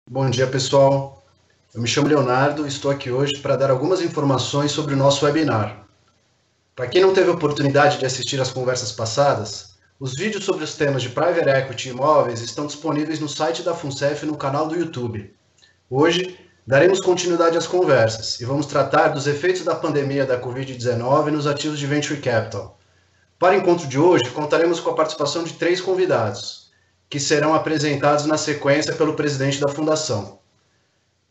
Bom dia, pessoal. Eu me chamo Leonardo e estou aqui hoje para dar algumas informações sobre o nosso webinar. Para quem não teve a oportunidade de assistir às conversas passadas, os vídeos sobre os temas de Private Equity e imóveis estão disponíveis no site da FUNCEF e no canal do YouTube. Hoje, daremos continuidade às conversas e vamos tratar dos efeitos da pandemia da Covid-19 nos ativos de Venture Capital. Para o encontro de hoje, contaremos com a participação de 3 convidados, que serão apresentados na sequência pelo presidente da Fundação.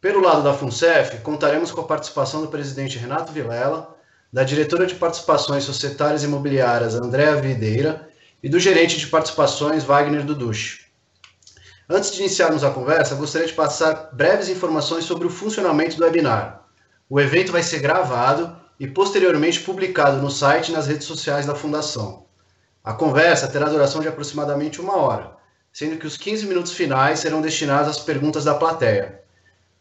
Pelo lado da FUNCEF, contaremos com a participação do presidente Renato Vilela, da diretora de participações societárias e imobiliárias Andréa Videira e do gerente de participações Wagner Duducci. Antes de iniciarmos a conversa, gostaria de passar breves informações sobre o funcionamento do webinar. O evento vai ser gravado e posteriormente publicado no site e nas redes sociais da Fundação. A conversa terá duração de aproximadamente 1 hora, sendo que os 15 minutos finais serão destinados às perguntas da plateia.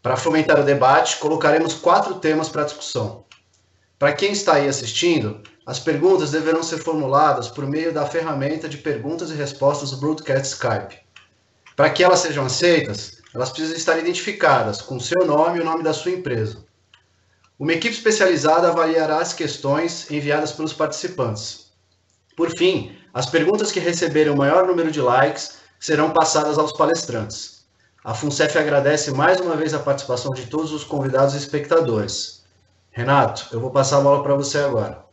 Para fomentar o debate, colocaremos 4 temas para discussão. Para quem está aí assistindo, as perguntas deverão ser formuladas por meio da ferramenta de perguntas e respostas do Broadcast Skype. Para que elas sejam aceitas, elas precisam estar identificadas com o seu nome e o nome da sua empresa. Uma equipe especializada avaliará as questões enviadas pelos participantes. Por fim, as perguntas que receberem o maior número de likes serão passadas aos palestrantes. A FUNCEF agradece mais uma vez a participação de todos os convidados e espectadores. Renato, eu vou passar a bola para você agora.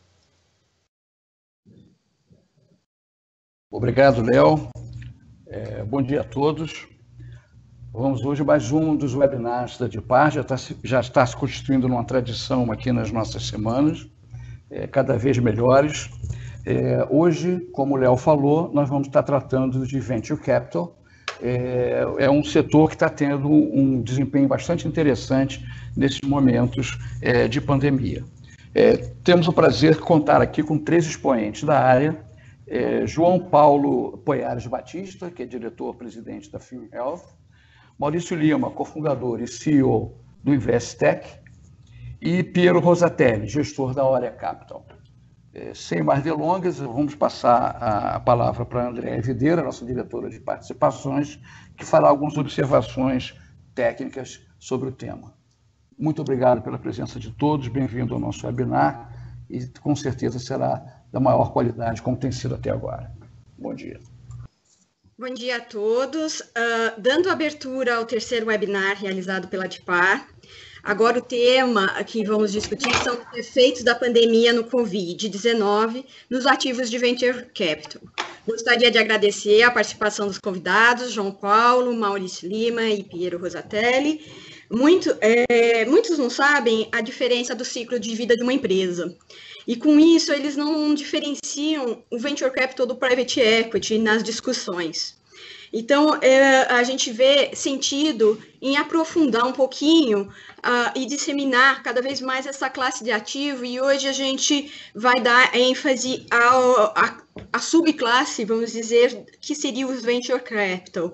Obrigado, Léo. Bom dia a todos. Vamos hoje mais um dos webinars da DIPAR, já está se constituindo numa tradição aqui nas nossas semanas, cada vez melhores. Hoje, como o Léo falou, nós vamos estar tratando de Venture Capital. É um setor que está tendo um desempenho bastante interessante nesses momentos de pandemia. Temos o prazer de contar aqui com 3 expoentes da área. João Paulo Poiares Batista, que é diretor-presidente da Film Health, Maurício Lima, cofundador e CEO do Investec, e Piero Rosatelli, gestor da Aurea Capital. Sem mais delongas, vamos passar a palavra para a Andréa Videira, nossa diretora de participações, que fará algumas observações técnicas sobre o tema. Muito obrigado pela presença de todos, bem-vindo ao nosso webinar, e com certeza será da maior qualidade, como tem sido até agora. Bom dia. Bom dia a todos. Dando abertura ao 3º webinar realizado pela DIPAR, agora o tema que vamos discutir são os efeitos da pandemia no Covid-19 nos ativos de Venture Capital. Gostaria de agradecer a participação dos convidados, João Paulo, Maurício Lima e Piero Rosatelli. Muitos não sabem a diferença do ciclo de vida de uma empresa. E com isso, eles não diferenciam o Venture Capital do Private Equity nas discussões. Então, a gente vê sentido em aprofundar um pouquinho e disseminar cada vez mais essa classe de ativo, e hoje a gente vai dar ênfase à subclasse, vamos dizer, que seria os Venture Capital,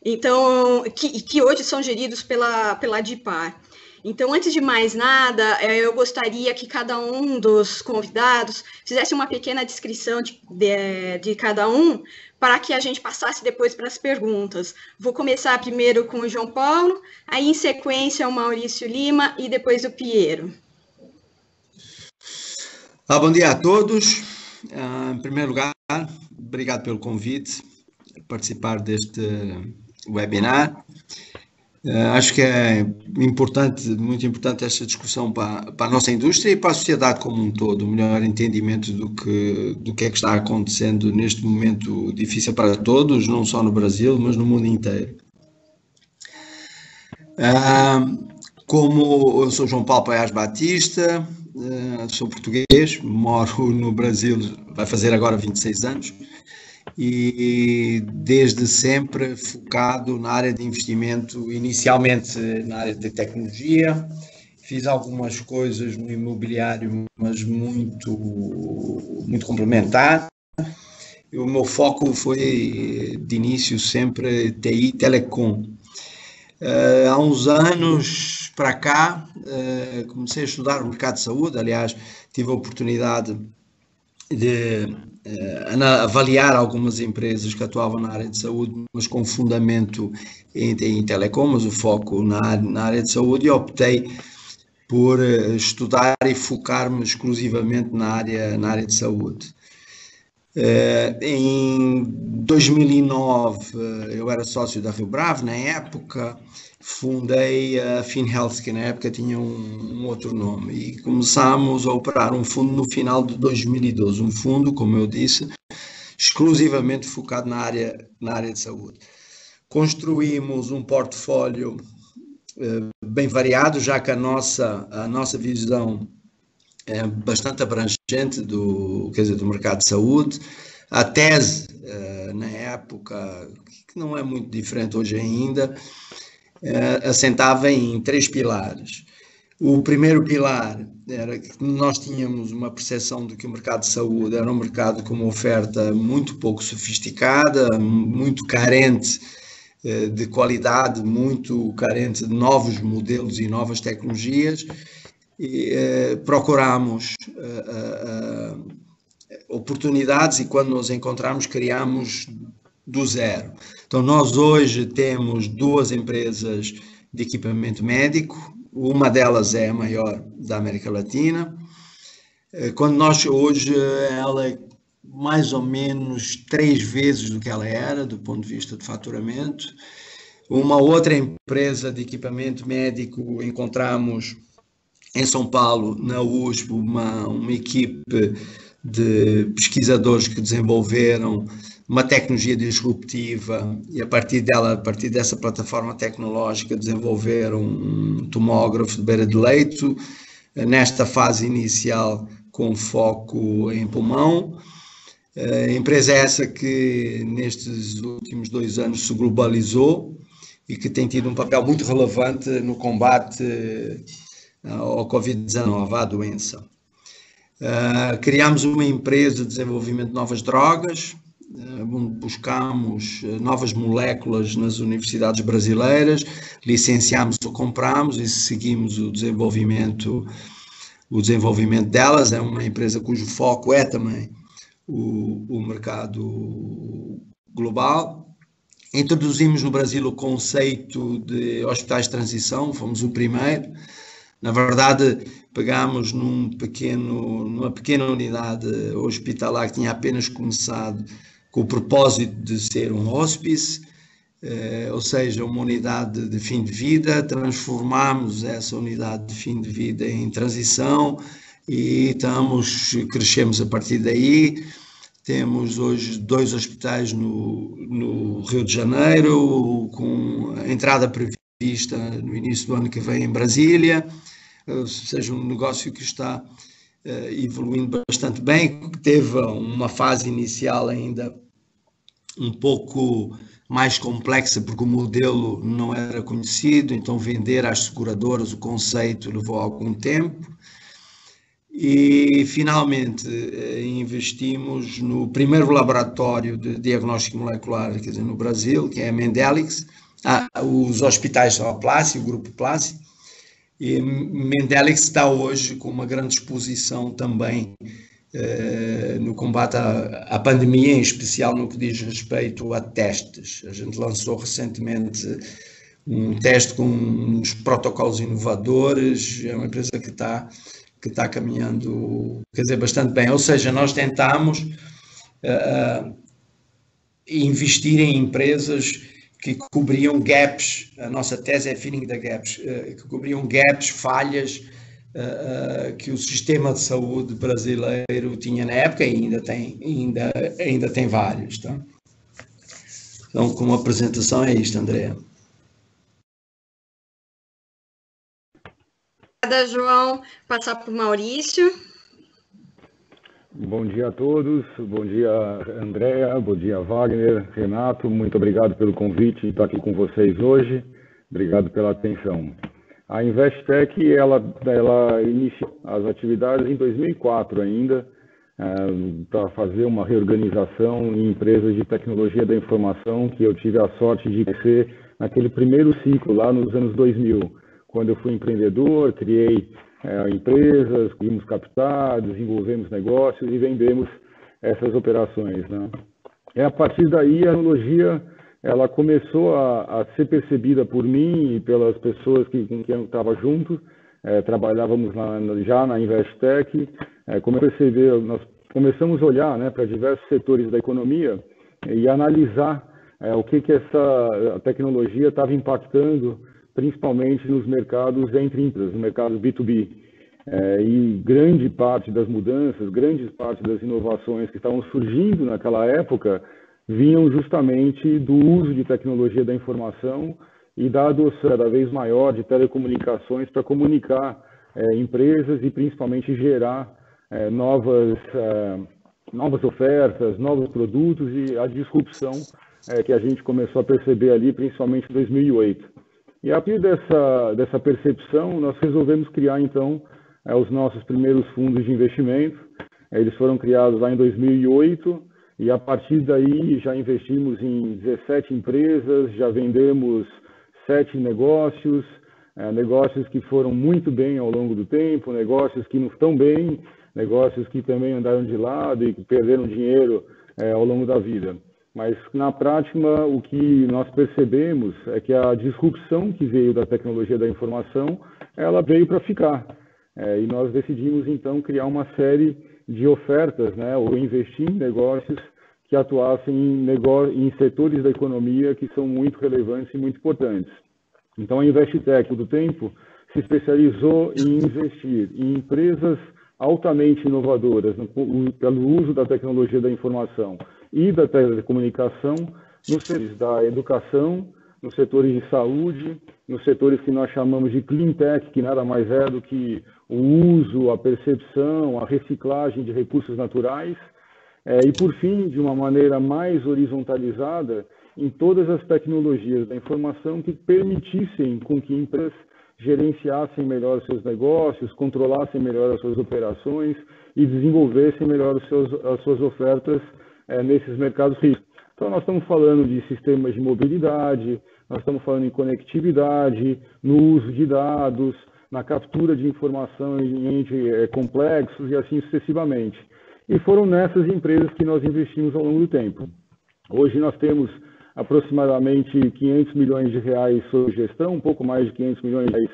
então, que hoje são geridos pela DIPAR. Então, antes de mais nada, eu gostaria que cada um dos convidados fizesse uma pequena descrição de cada um, para que a gente passasse depois para as perguntas. Vou começar primeiro com o João Paulo, aí em sequência o Maurício Lima e depois o Piero. Bom dia a todos. Em primeiro lugar, obrigado pelo convite a participar deste webinar. Acho que é importante, muito importante esta discussão para a nossa indústria e para a sociedade como um todo, um melhor entendimento do que é que está acontecendo neste momento difícil para todos, não só no Brasil, mas no mundo inteiro. Como eu sou João Paulo Poiares Batista, sou português, moro no Brasil, vai fazer agora 26 anos, e desde sempre focado na área de investimento, inicialmente na área de tecnologia. Fiz algumas coisas no imobiliário, mas muito complementar. O meu foco foi, de início, sempre TI e Telecom. Há uns anos para cá, comecei a estudar o mercado de saúde. Aliás, tive a oportunidade avaliar algumas empresas que atuavam na área de saúde, mas com fundamento em telecom, mas o foco na área de saúde, e optei por estudar e focar-me exclusivamente na área de saúde. Em 2009, eu era sócio da Rio Bravo, na época, fundei a FinHealth, que na época tinha um outro nome, e começámos a operar um fundo no final de 2012, um fundo, como eu disse, exclusivamente focado na área de saúde. Construímos um portfólio bem variado, já que a nossa visão é bastante abrangente do mercado de saúde. A tese, na época, que não é muito diferente hoje ainda, assentava em 3 pilares. O primeiro pilar era que nós tínhamos uma percepção de que o mercado de saúde era um mercado com uma oferta muito pouco sofisticada, muito carente de qualidade, muito carente de novos modelos e novas tecnologias, e procuramos oportunidades, e quando nos encontramos criamos do zero. Então nós hoje temos 2 empresas de equipamento médico, uma delas é a maior da América Latina. Quando nós hoje, ela é mais ou menos 3 vezes do que ela era, do ponto de vista de faturamento. Uma outra empresa de equipamento médico encontramos em São Paulo, na USP, uma equipe de pesquisadores que desenvolveram uma tecnologia disruptiva, e a partir dessa plataforma tecnológica, desenvolveram um tomógrafo de beira de leito, nesta fase inicial com foco em pulmão. A empresa é essa que nestes últimos 2 anos se globalizou e que tem tido um papel muito relevante no combate ao Covid-19, à doença. Criámos uma empresa de desenvolvimento de novas drogas, buscamos novas moléculas nas universidades brasileiras, licenciámos ou comprámos e seguimos o desenvolvimento delas. É uma empresa cujo foco é também o mercado global. Introduzimos no Brasil o conceito de hospitais de transição, fomos o primeiro. Na verdade, pegámos numa pequena unidade hospitalar que tinha apenas começado com o propósito de ser um hospice, ou seja, uma unidade de fim de vida. Transformámos essa unidade de fim de vida em transição e crescemos a partir daí. Temos hoje 2 hospitais no Rio de Janeiro, com a entrada prevista no início do ano que vem em Brasília, ou seja, um negócio que está evoluindo bastante bem. Teve uma fase inicial ainda um pouco mais complexa, porque o modelo não era conhecido, então vender às seguradoras o conceito levou algum tempo. E finalmente investimos no primeiro laboratório de diagnóstico molecular, quer dizer, no Brasil, que é a Mendelix. Os hospitais são a Place, o grupo Place, e Mendelix está hoje com uma grande exposição também no combate à pandemia, em especial no que diz respeito a testes. A gente lançou recentemente um teste com uns protocolos inovadores, é uma empresa que está caminhando, quer dizer, bastante bem. Ou seja, nós tentamos investir em empresas que cobriam gaps. A nossa tese é filling the gaps, que cobriam gaps, falhas que o sistema de saúde brasileiro tinha na época, e ainda tem vários. Tá? Então, como apresentação é isto, Andréa. Obrigada, João. Passar para o Maurício. Bom dia a todos, bom dia Andréa, bom dia Wagner, Renato, muito obrigado pelo convite de estar aqui com vocês hoje, obrigado pela atenção. A Investec, ela iniciou as atividades em 2004 ainda, para fazer uma reorganização em empresas de tecnologia da informação, que eu tive a sorte de crescer naquele primeiro ciclo, lá nos anos 2000, quando eu fui empreendedor, criei empresas, conseguimos captar, desenvolvemos negócios e vendemos essas operações, né? A partir daí, a tecnologia ela começou a ser percebida por mim e pelas pessoas com quem eu estava junto. Trabalhávamos já na Investec. Como eu percebi, nós começamos a olhar, né, para diversos setores da economia e analisar o que essa tecnologia estava impactando, principalmente nos mercados entre empresas, no mercado B2B. E grande parte das mudanças, grande parte das inovações que estavam surgindo naquela época vinham justamente do uso de tecnologia da informação e da adoção cada vez maior de telecomunicações para comunicar empresas e principalmente gerar novas ofertas, novos produtos e a disrupção que a gente começou a perceber ali, principalmente em 2008. E a partir dessa percepção, nós resolvemos criar, então, os nossos primeiros fundos de investimento. Eles foram criados lá em 2008 e, a partir daí, já investimos em 17 empresas, já vendemos 7 negócios, negócios que foram muito bem ao longo do tempo, negócios que não estão bem, negócios que também andaram de lado e que perderam dinheiro ao longo da vida. Mas, na prática, o que nós percebemos é que a disrupção que veio da tecnologia da informação, ela veio para ficar. E nós decidimos, então, criar uma série de ofertas, né, ou investir em negócios que atuassem em setores da economia que são muito relevantes e muito importantes. Então, a Investec, do tempo, se especializou em investir em empresas altamente inovadoras pelo uso da tecnologia da informação e da telecomunicação nos setores da educação, nos setores de saúde, nos setores que nós chamamos de clean tech, que nada mais é do que o uso, a percepção, a reciclagem de recursos naturais, e por fim, de uma maneira mais horizontalizada, em todas as tecnologias da informação que permitissem com que empresas gerenciassem melhor os seus negócios, controlassem melhor as suas operações e desenvolvessem melhor as suas ofertas nesses mercados ricos. Então, nós estamos falando de sistemas de mobilidade, nós estamos falando em conectividade, no uso de dados, na captura de informação em entes complexos e assim sucessivamente. E foram nessas empresas que nós investimos ao longo do tempo. Hoje nós temos aproximadamente 500 milhões de reais sob gestão, um pouco mais de 500 milhões de reais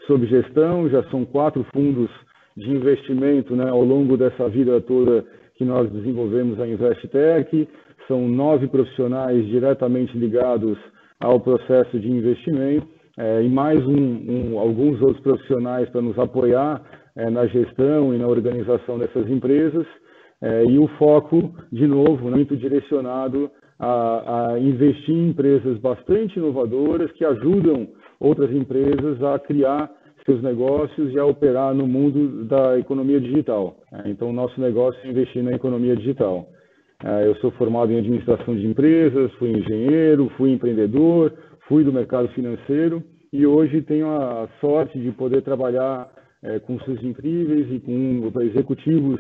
sob gestão, já são 4 fundos de investimento, né, ao longo dessa vida toda que nós desenvolvemos a Investec. São 9 profissionais diretamente ligados ao processo de investimento e mais alguns outros profissionais para nos apoiar na gestão e na organização dessas empresas. E o foco, de novo, muito direcionado a investir em empresas bastante inovadoras que ajudam outras empresas a criar seus negócios e a operar no mundo da economia digital. Então, o nosso negócio é investir na economia digital. Eu sou formado em administração de empresas, fui engenheiro, fui empreendedor, fui do mercado financeiro e hoje tenho a sorte de poder trabalhar com seus incríveis e com executivos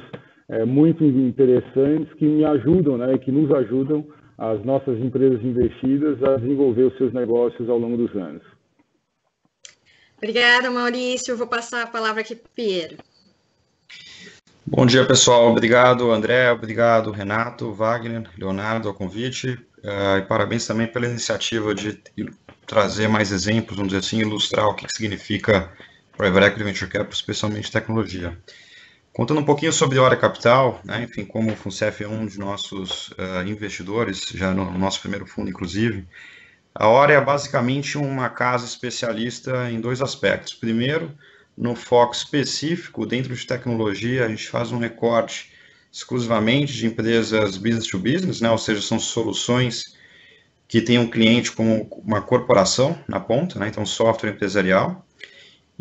muito interessantes que me ajudam, né, que nos ajudam, as nossas empresas investidas, a desenvolver os seus negócios ao longo dos anos. Obrigada, Maurício. Vou passar a palavra aqui para o Piero. Bom dia, pessoal. Obrigado, André. Obrigado, Renato, Wagner, Leonardo, ao convite. E parabéns também pela iniciativa de trazer mais exemplos, vamos dizer assim, ilustrar o que significa Private Equity Venture Capital, especialmente tecnologia. Contando um pouquinho sobre a Hora Capital, né, enfim, como o FUNCEF é um de nossos investidores, já no nosso primeiro fundo, inclusive, a Hora é basicamente uma casa especialista em 2 aspectos. Primeiro, no foco específico dentro de tecnologia, a gente faz um recorte exclusivamente de empresas business to business, né, ou seja, são soluções que têm um cliente como uma corporação na ponta, né, então software empresarial.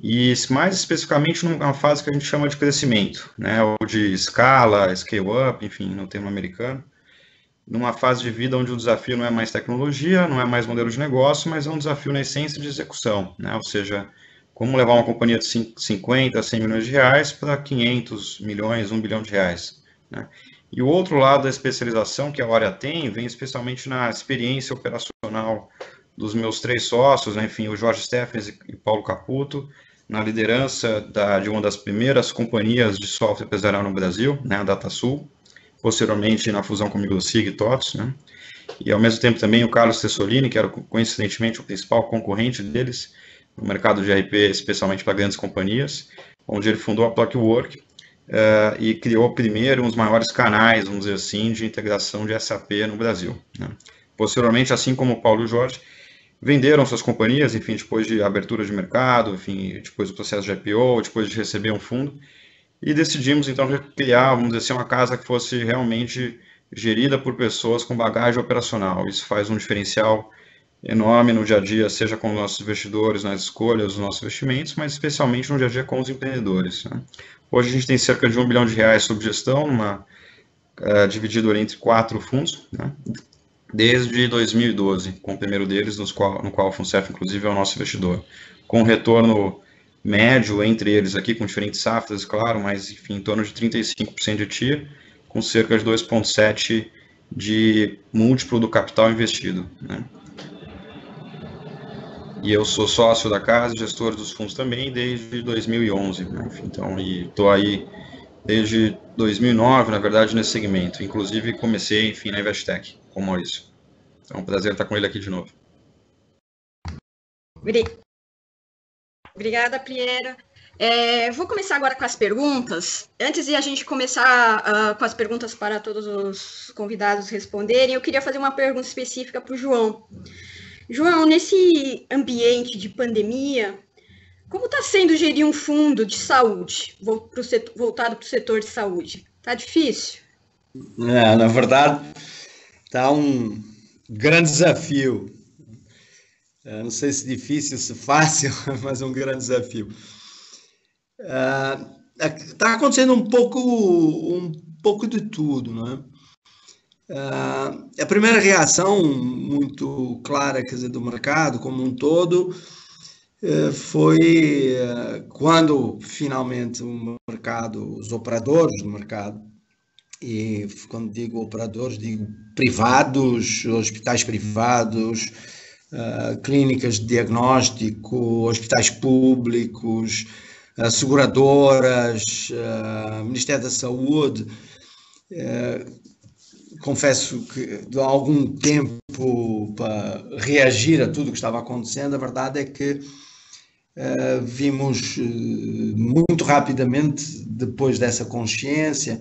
E mais especificamente numa fase que a gente chama de crescimento, né, ou de escala, scale-up, enfim, no termo americano, numa fase de vida onde o desafio não é mais tecnologia, não é mais modelo de negócio, mas é um desafio na essência de execução, né, ou seja, como levar uma companhia de 50, 100 milhões de reais para 500 milhões, 1 bilhão de reais, né. E o outro lado da especialização que a Hora tem, vem especialmente na experiência operacional dos meus 3 sócios, né, enfim, o Jorge Steffens e Paulo Caputo, na liderança de uma das primeiras companhias de software empresarial no Brasil, né, a DataSul, posteriormente na fusão com o Migosig e TOTS, né, e ao mesmo tempo também o Carlos Tessolini, que era coincidentemente o principal concorrente deles no mercado de ERP, especialmente para grandes companhias, onde ele fundou a Clockwork e criou primeiro um dos maiores canais, vamos dizer assim, de integração de SAP no Brasil, né. Posteriormente, assim como o Paulo e o Jorge, venderam suas companhias, enfim, depois de abertura de mercado, enfim, depois do processo de IPO, depois de receber um fundo, e decidimos, então, criar, vamos dizer assim, uma casa que fosse realmente gerida por pessoas com bagagem operacional. Isso faz um diferencial enorme no dia a dia, seja com os nossos investidores, nas escolhas dos nossos investimentos, mas especialmente no dia a dia com os empreendedores, né? Hoje a gente tem cerca de R$1 bilhão sob gestão, dividido entre 4 fundos, né? Desde 2012, com o primeiro deles, no qual a Funcef, inclusive, é o nosso investidor, com retorno médio entre eles aqui, com diferentes safras, claro, mas, enfim, em torno de 35% de TIR, com cerca de 2,7 de múltiplo do capital investido, né? E eu sou sócio da casa, gestor dos fundos também, desde 2011, né? Enfim, então, e estou aí desde 2009, na verdade, nesse segmento. Inclusive, comecei, enfim, na Investec, com o Maurício. É um prazer estar com ele aqui de novo. Obrigada, Priera. Vou começar agora com as perguntas. Antes de a gente começar com as perguntas para todos os convidados responderem, eu queria fazer uma pergunta específica para o João. João, nesse ambiente de pandemia, como está sendo gerir um fundo de saúde, voltado para o setor de saúde? Está difícil? Na verdade, está um grande desafio. Não sei se difícil, se fácil, mas um grande desafio. Está acontecendo um pouco de tudo, não é? A primeira reação muito clara, quer dizer, do mercado como um todo, foi quando finalmente o mercado, os operadores do mercado, e quando digo operadores, digo privados, hospitais privados, clínicas de diagnóstico, hospitais públicos, seguradoras, Ministério da Saúde. Confesso que de algum tempo para reagir a tudo o que estava acontecendo, a verdade é que vimos muito rapidamente, depois dessa consciência,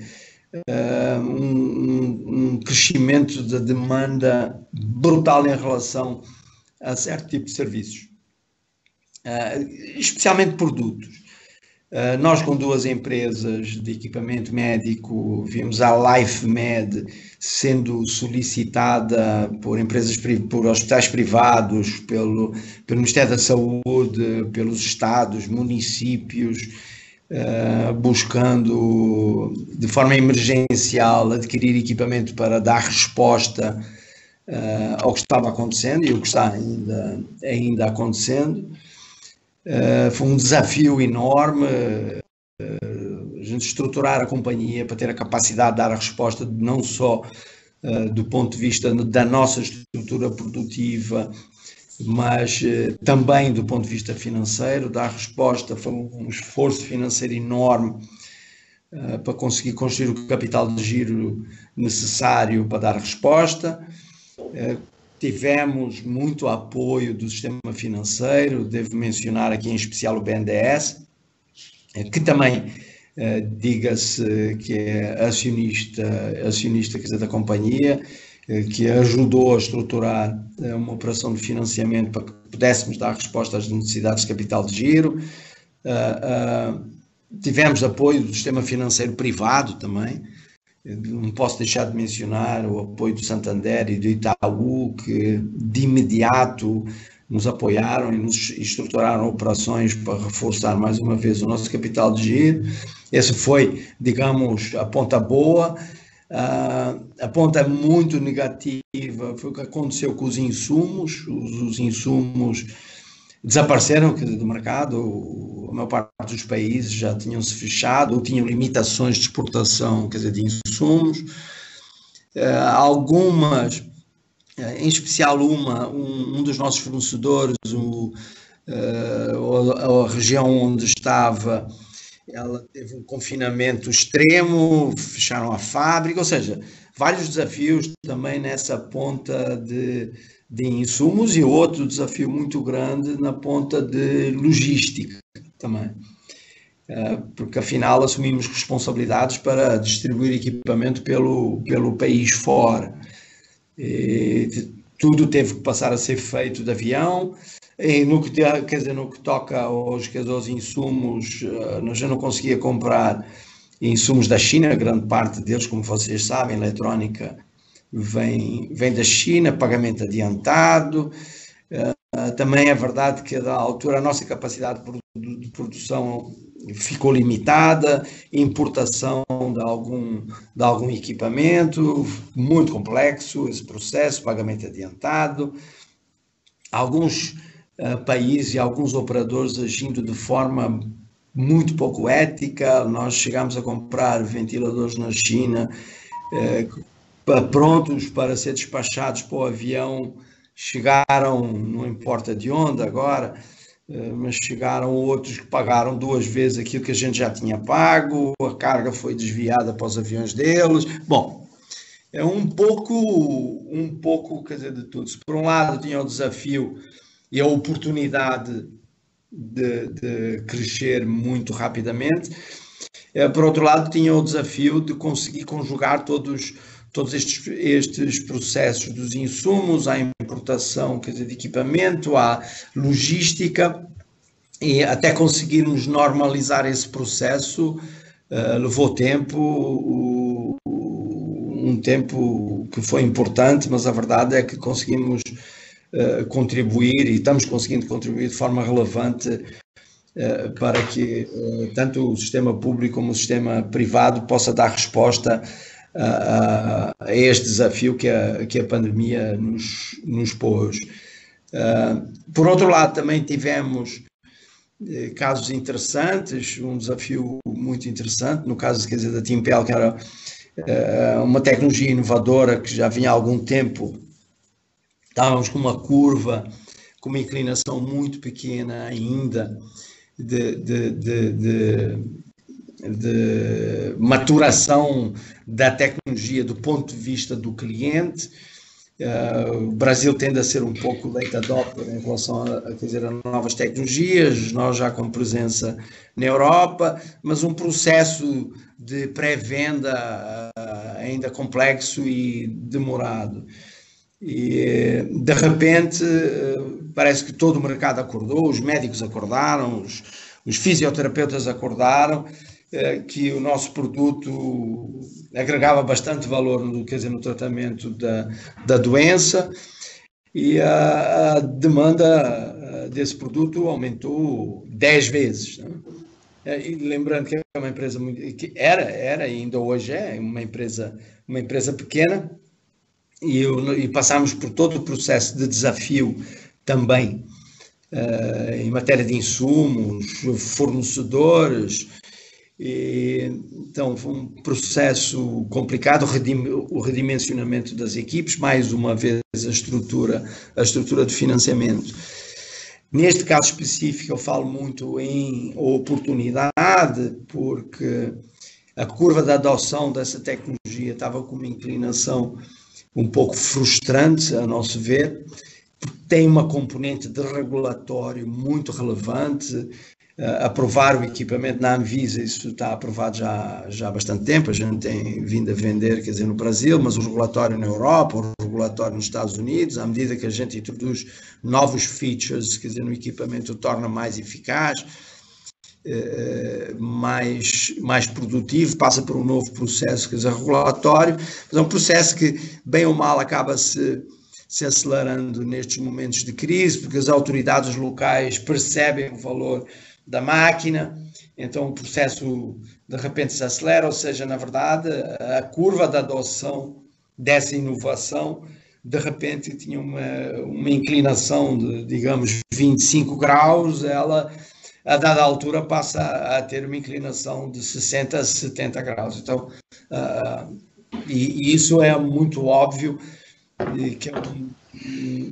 um crescimento da demanda brutal em relação a certo tipo de serviços, especialmente produtos. Nós, com 2 empresas de equipamento médico, vimos a LifeMed sendo solicitada por hospitais privados, pelo Ministério da Saúde, pelos estados, municípios, buscando de forma emergencial adquirir equipamento para dar resposta ao que estava acontecendo e o que está ainda acontecendo. Foi um desafio enorme a gente estruturar a companhia para ter a capacidade de dar a resposta não só do ponto de vista da nossa estrutura produtiva, mas também do ponto de vista financeiro. Dar resposta foi um esforço financeiro enorme para conseguir construir o capital de giro necessário para dar resposta. Tivemos muito apoio do sistema financeiro, devo mencionar aqui em especial o BNDES, que também, diga-se, que é acionista quer dizer, da companhia, que ajudou a estruturar uma operação de financiamento para que pudéssemos dar resposta às necessidades de capital de giro. Tivemos apoio do sistema financeiro privado também. Não posso deixar de mencionar o apoio do Santander e do Itaú, que de imediato nos apoiaram e nos estruturaram operações para reforçar mais uma vez o nosso capital de giro. Essa foi, digamos, a ponta boa. A ponta muito negativa foi o que aconteceu com os insumos. Os insumos desapareceram do mercado. A maior parte dos países já tinham-se fechado ou tinham limitações de exportação, quer dizer, de insumos. Algumas, em especial um dos nossos fornecedores, a região onde estava, ela teve um confinamento extremo, fecharam a fábrica, ou seja, vários desafios também nessa ponta de insumos e outro desafio muito grande na ponta de logística também. Porque afinal assumimos responsabilidades para distribuir equipamento pelo país fora. E tudo teve que passar a ser feito de avião. E no que toca aos insumos, nós já não conseguia comprar insumos da China, grande parte deles, como vocês sabem, eletrónica vem da China, pagamento adiantado. Também é verdade que, da altura, a nossa capacidade de produção ficou limitada, importação de algum equipamento, muito complexo esse processo, pagamento adiantado. Alguns países e alguns operadores agindo de forma muito pouco ética. Nós chegámos a comprar ventiladores na China, prontos para ser despachados para o avião, chegaram, não importa de onde agora, mas chegaram outros que pagaram 2 vezes aquilo que a gente já tinha pago, a carga foi desviada para os aviões deles. Bom, é um pouco, quer dizer, de tudo. Se por um lado tinha o desafio e a oportunidade de crescer muito rapidamente, por outro lado tinha o desafio de conseguir conjugar todos estes processos dos insumos, à importação, quer dizer, de equipamento, à logística, e até conseguirmos normalizar esse processo levou tempo, um tempo que foi importante, mas a verdade é que conseguimos contribuir e estamos conseguindo contribuir de forma relevante para que tanto o sistema público como o sistema privado possa dar resposta a este desafio que a pandemia nos pôs. Por outro lado, também tivemos casos interessantes, um desafio muito interessante, no caso, quer dizer, da Timpel, que era uma tecnologia inovadora que já vinha há algum tempo. Estávamos com uma curva, com uma inclinação muito pequena ainda de maturação da tecnologia do ponto de vista do cliente. O Brasil tende a ser um pouco late adopter em relação a novas tecnologias, nós já com presença na Europa, mas um processo de pré-venda ainda complexo e demorado. E de repente parece que todo o mercado acordou, os médicos acordaram, os fisioterapeutas acordaram que o nosso produto agregava bastante valor no tratamento da doença, e a demanda desse produto aumentou 10 vezes, né? E lembrando que é uma empresa que era e ainda hoje é uma empresa pequena, e passámos por todo o processo de desafio também em matéria de insumos, fornecedores. Então foi um processo complicado, o redimensionamento das equipes, mais uma vez a estrutura de financiamento. Neste caso específico eu falo muito em oportunidade, porque a curva da adoção dessa tecnologia estava com uma inclinação um pouco frustrante, a nosso ver, porque tem uma componente de regulatório muito relevante. Aprovar o equipamento na Anvisa, isso está aprovado já há bastante tempo, a gente tem vindo a vender, quer dizer, no Brasil, mas o regulatório na Europa, o regulatório nos Estados Unidos, à medida que a gente introduz novos features, quer dizer, no equipamento, o torna mais eficaz, mais produtivo, passa por um novo processo, quer dizer, regulatório, mas é um processo que, bem ou mal, acaba se acelerando nestes momentos de crise, porque as autoridades locais percebem o valor da máquina, então o processo de repente se acelera, ou seja, na verdade, a curva da adoção dessa inovação, de repente tinha uma inclinação de, digamos, 25 graus, ela, a dada altura, passa a ter uma inclinação de 60 a 70 graus. Então, e isso é muito óbvio, que é um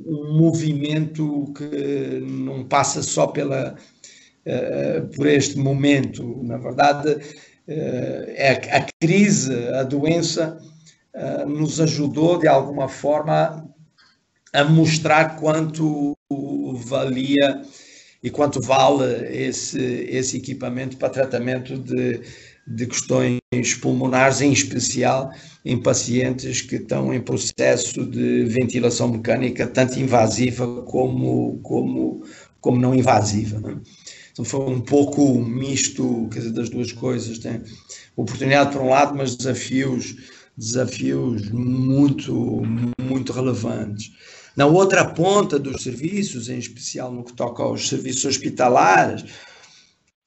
um movimento que não passa só por este momento. Na verdade, a crise, a doença, nos ajudou de alguma forma a mostrar quanto valia e quanto vale esse equipamento para tratamento de questões pulmonares, em especial em pacientes que estão em processo de ventilação mecânica, tanto invasiva como não invasiva, né? Então foi um pouco misto, quer dizer, das duas coisas. Tem oportunidade por um lado, mas desafios muito, muito relevantes. Na outra ponta dos serviços, em especial no que toca aos serviços hospitalares,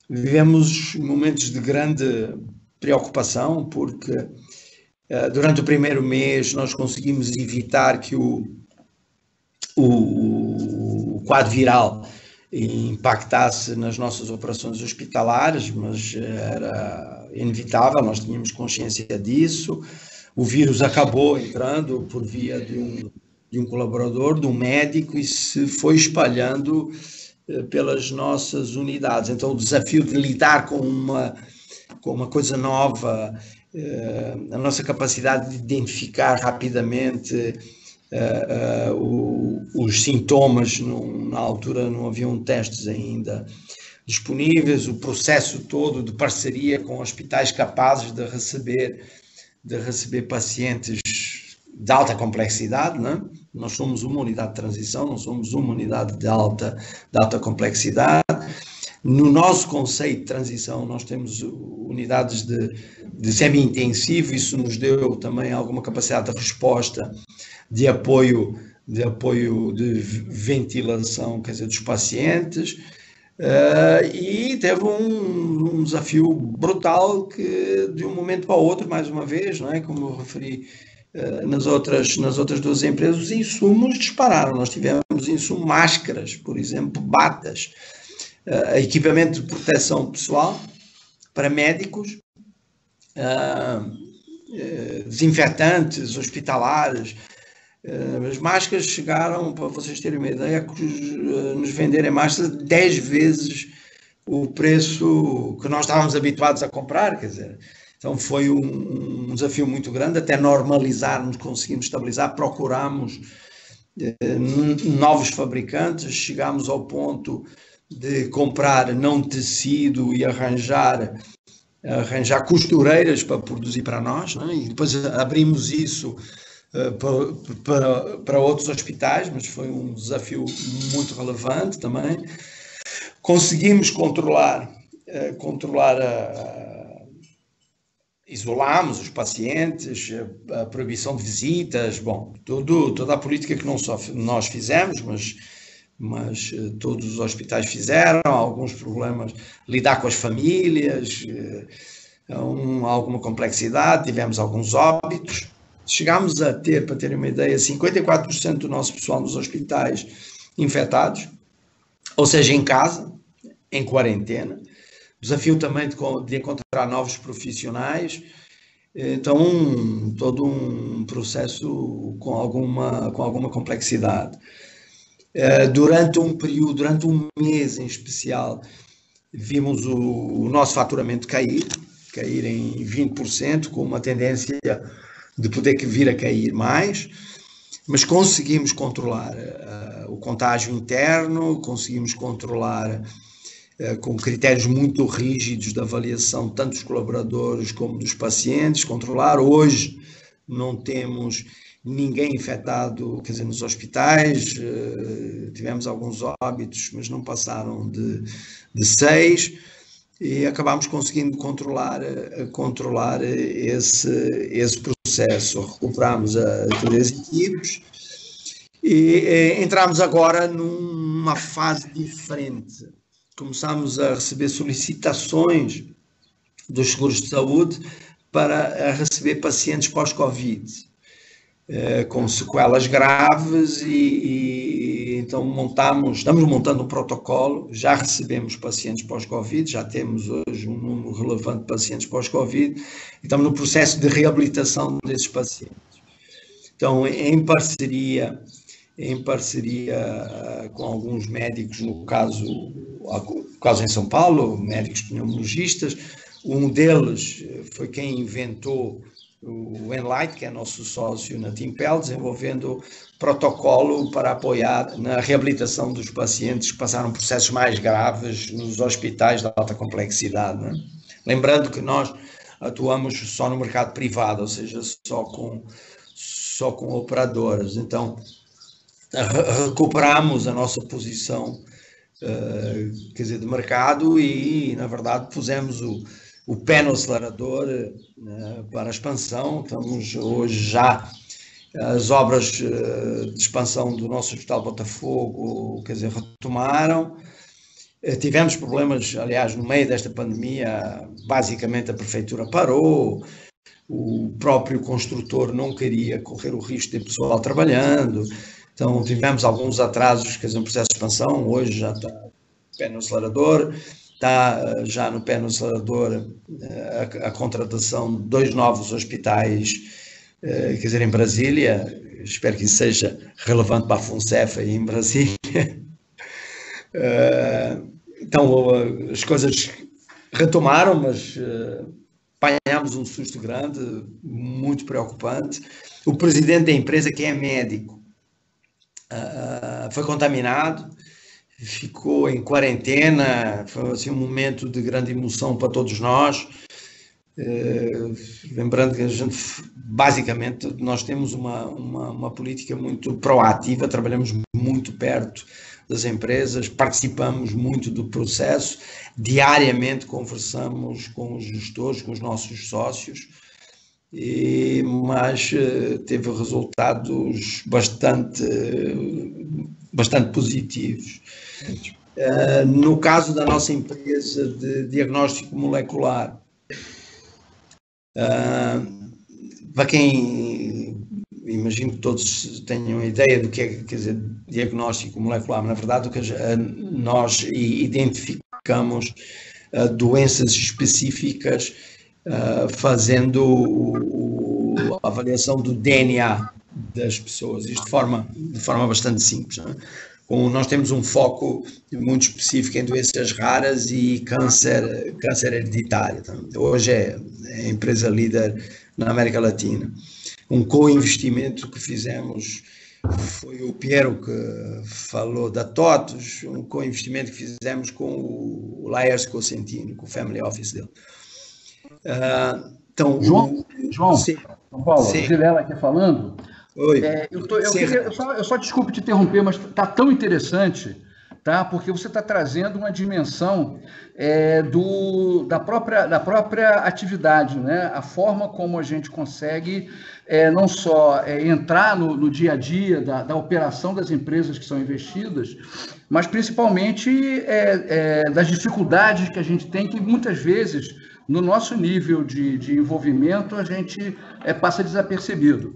vivemos momentos de grande preocupação, porque durante o primeiro mês nós conseguimos evitar que o quadro viral impactasse nas nossas operações hospitalares, mas era inevitável, nós tínhamos consciência disso. O vírus acabou entrando por via de um colaborador, de um médico, e se foi espalhando pelas nossas unidades. Então o desafio de lidar com uma coisa nova, a nossa capacidade de identificar rapidamente os sintomas, na altura não haviam testes ainda disponíveis, o processo todo de parceria com hospitais capazes de receber pacientes de alta complexidade, né? Nós somos uma unidade de transição, não somos uma unidade de alta complexidade. No nosso conceito de transição, nós temos unidades de semi-intensivo, isso nos deu também alguma capacidade de resposta, de apoio de ventilação, quer dizer, dos pacientes, e teve um desafio brutal que, de um momento para o outro, mais uma vez, não é? Como eu referi nas outras duas empresas, os insumos dispararam. Nós tivemos insumos, máscaras, por exemplo, batas, equipamento de proteção pessoal para médicos, desinfetantes hospitalares. As máscaras chegaram, para vocês terem uma ideia, a nos venderem máscaras 10 vezes o preço que nós estávamos habituados a comprar, quer dizer. Então foi um desafio muito grande, até normalizarmos, conseguimos estabilizar, procuramos novos fabricantes, chegámos ao ponto de comprar não tecido e arranjar costureiras para produzir para nós, né? E depois abrimos isso para outros hospitais, mas foi um desafio muito relevante também. Conseguimos isolámos os pacientes, a proibição de visitas, bom, toda a política que não só nós fizemos, mas todos os hospitais fizeram, alguns problemas, lidar com as famílias, alguma complexidade, tivemos alguns óbitos. Chegámos a ter, para terem uma ideia, 54% do nosso pessoal nos hospitais infectados, ou seja, em casa, em quarentena. Desafio também de encontrar novos profissionais. Então, todo um processo com alguma complexidade. Durante um mês em especial, vimos o nosso faturamento cair em 20%, com uma tendência de poder vir a cair mais, mas conseguimos controlar o contágio interno, conseguimos controlar com critérios muito rígidos de avaliação, tanto dos colaboradores como dos pacientes, controlar. Hoje não temos ninguém infectado, quer dizer, nos hospitais, tivemos alguns óbitos, mas não passaram de 6, e acabámos conseguindo controlar esse processo. Recuperámos todas as equipes e entramos agora numa fase diferente. Começámos a receber solicitações dos seguros de saúde para receber pacientes pós-Covid, com sequelas graves, e então estamos montando um protocolo. Já recebemos pacientes pós-Covid, já temos hoje um número relevante de pacientes pós-Covid, e estamos no processo de reabilitação desses pacientes. Então, em parceria em parceria com alguns médicos, no caso em São Paulo, médicos pneumologistas. Um deles foi quem inventou o Enlight, que é nosso sócio na Timpel, desenvolvendo protocolo para apoiar na reabilitação dos pacientes que passaram processos mais graves nos hospitais de alta complexidade, né? Lembrando que nós atuamos só no mercado privado, ou seja, só com operadoras. Então, recuperamos a nossa posição, quer dizer, de mercado e, na verdade, pusemos o pé no acelerador para a expansão. Estamos hoje já, as obras de expansão do nosso Hospital Botafogo, quer dizer, retomaram. Tivemos problemas, aliás, no meio desta pandemia, basicamente a prefeitura parou, o próprio construtor não queria correr o risco de pessoal trabalhando, então tivemos alguns atrasos, quer dizer, no processo de expansão. Hoje já está pé no acelerador. Está já no pé no acelerador a contratação de 2 novos hospitais, quer dizer, em Brasília. Espero que isso seja relevante para a FUNCEF em Brasília. Então, as coisas retomaram, mas apanhámos um susto grande, muito preocupante. O presidente da empresa, que é médico, foi contaminado, ficou em quarentena. Foi assim, um momento de grande emoção para todos nós. Lembrando que a gente, basicamente, nós temos uma política muito proativa, trabalhamos muito perto das empresas, participamos muito do processo, diariamente conversamos com os gestores, com os nossos sócios, mas teve resultados bastante positivos. No caso da nossa empresa de diagnóstico molecular, para quem, imagino que todos tenham ideia do que é, quer dizer, diagnóstico molecular, mas na verdade o que nós identificamos doenças específicas fazendo a avaliação do DNA das pessoas, isto de forma bastante simples, não é? Nós temos um foco muito específico em doenças raras e câncer hereditário. Então, hoje é a empresa líder na América Latina. Um co-investimento que fizemos, foi o Piero que falou da TOTUS, um co-investimento que fizemos com o Laércio Cosentino, com o Family Office dele. Então, João, São Paulo, o Vilela aqui falando. Oi. Eu só desculpe te interromper, mas está tão interessante, tá? Porque você está trazendo uma dimensão da própria atividade, né? A forma como a gente consegue não só entrar no dia a dia da operação das empresas que são investidas, mas principalmente das dificuldades que a gente tem, que muitas vezes, no nosso nível de envolvimento, a gente passa desapercebido.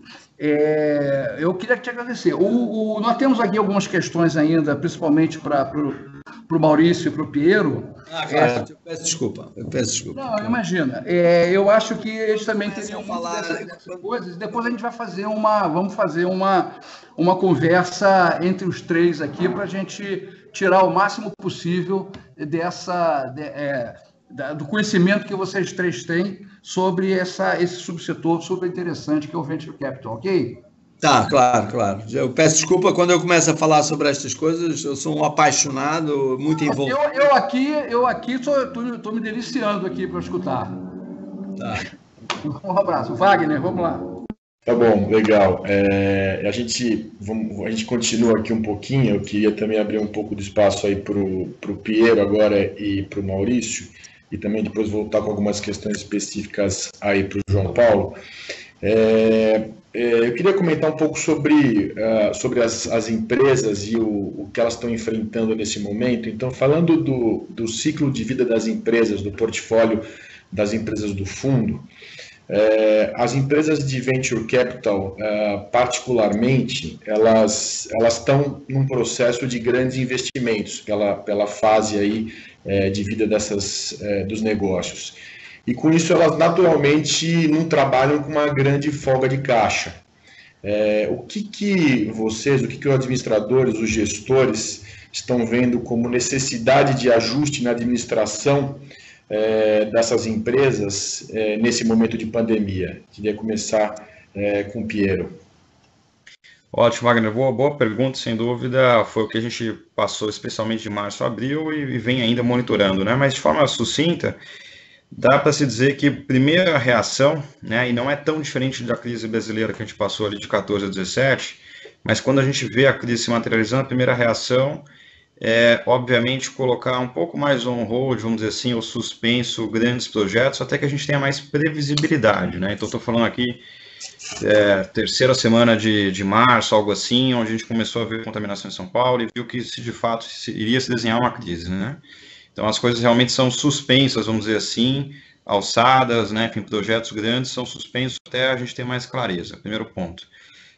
Eu queria te agradecer. Nós temos aqui algumas questões ainda, principalmente para o Maurício e para o Piero. Claro, eu peço desculpa. Não, imagina. Eu acho que eles também teriam falar dessas coisas. Depois a gente vai fazer vamos fazer uma conversa entre os três aqui para a gente tirar o máximo possível do conhecimento que vocês três têm sobre esse subsetor super interessante que é o Venture Capital, ok? Tá, claro. Eu peço desculpa quando eu começo a falar sobre estas coisas, eu sou um apaixonado, muito envolvido. Eu aqui estou me deliciando aqui para escutar. Tá. Um abraço. Wagner, vamos lá. Tá bom, legal. A gente continua aqui um pouquinho. Eu queria também abrir um pouco de espaço aí para o Piero agora e para o Maurício, e também depois voltar com algumas questões específicas aí para o João Paulo. Eu queria comentar um pouco sobre as empresas e o que elas estão enfrentando nesse momento. Então, falando do ciclo de vida das empresas, do portfólio das empresas do fundo, as empresas de Venture Capital, particularmente, elas estão num processo de grandes investimentos pela fase aí, de vida dos negócios. E com isso elas naturalmente não trabalham com uma grande folga de caixa. o que vocês, o que os administradores, os gestores estão vendo como necessidade de ajuste na administração dessas empresas nesse momento de pandemia? Queria começar com o Piero. Ótimo, Wagner. Boa pergunta, sem dúvida. Foi o que a gente passou, especialmente de março a abril, e vem ainda monitorando, né? Mas de forma sucinta, dá para se dizer que primeira reação, né, e não é tão diferente da crise brasileira que a gente passou ali de 14 a 17, mas quando a gente vê a crise se materializando, a primeira reação é, obviamente, colocar um pouco mais on hold, vamos dizer assim, ou suspenso grandes projetos, até que a gente tenha mais previsibilidade, né? Então, estou falando aqui terceira semana de março, algo assim, onde a gente começou a ver contaminação em São Paulo e viu que de fato iria se desenhar uma crise, né? Então as coisas realmente são suspensas, vamos dizer assim, alçadas, né? Enfim, projetos grandes são suspensos até a gente ter mais clareza, primeiro ponto.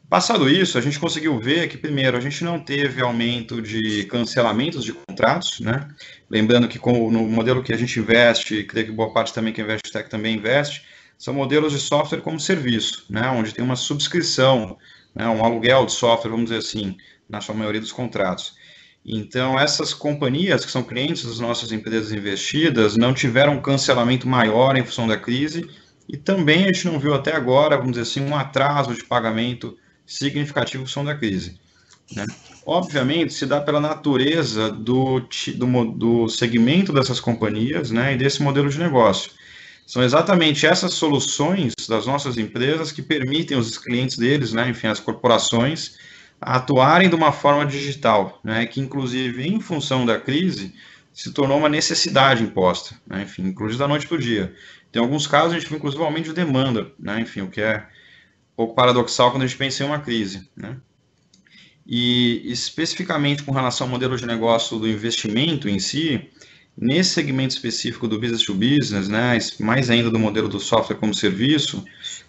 Passado isso, a gente conseguiu ver que, primeiro, a gente não teve aumento de cancelamentos de contratos, né? Lembrando que no modelo que a gente investe, creio que boa parte também que a Investec também investe, são modelos de software como serviço, né, onde tem uma subscrição, né, um aluguel de software, vamos dizer assim, na sua maioria dos contratos. Então, essas companhias que são clientes das nossas empresas investidas não tiveram um cancelamento maior em função da crise e também a gente não viu até agora, vamos dizer assim, um atraso de pagamento significativo em função da crise, né. Obviamente, se dá pela natureza do segmento dessas companhias, né, e desse modelo de negócio. São exatamente essas soluções das nossas empresas que permitem os clientes deles, né, enfim, as corporações, atuarem de uma forma digital, né, que inclusive em função da crise se tornou uma necessidade imposta, né, enfim, inclusive da noite para o dia. Tem alguns casos a gente viu inclusive aumento de demanda, né, enfim, o que é um pouco paradoxal quando a gente pensa em uma crise, né. E especificamente com relação ao modelo de negócio do investimento em si, nesse segmento específico do business to business, né, mais ainda do modelo do software como serviço,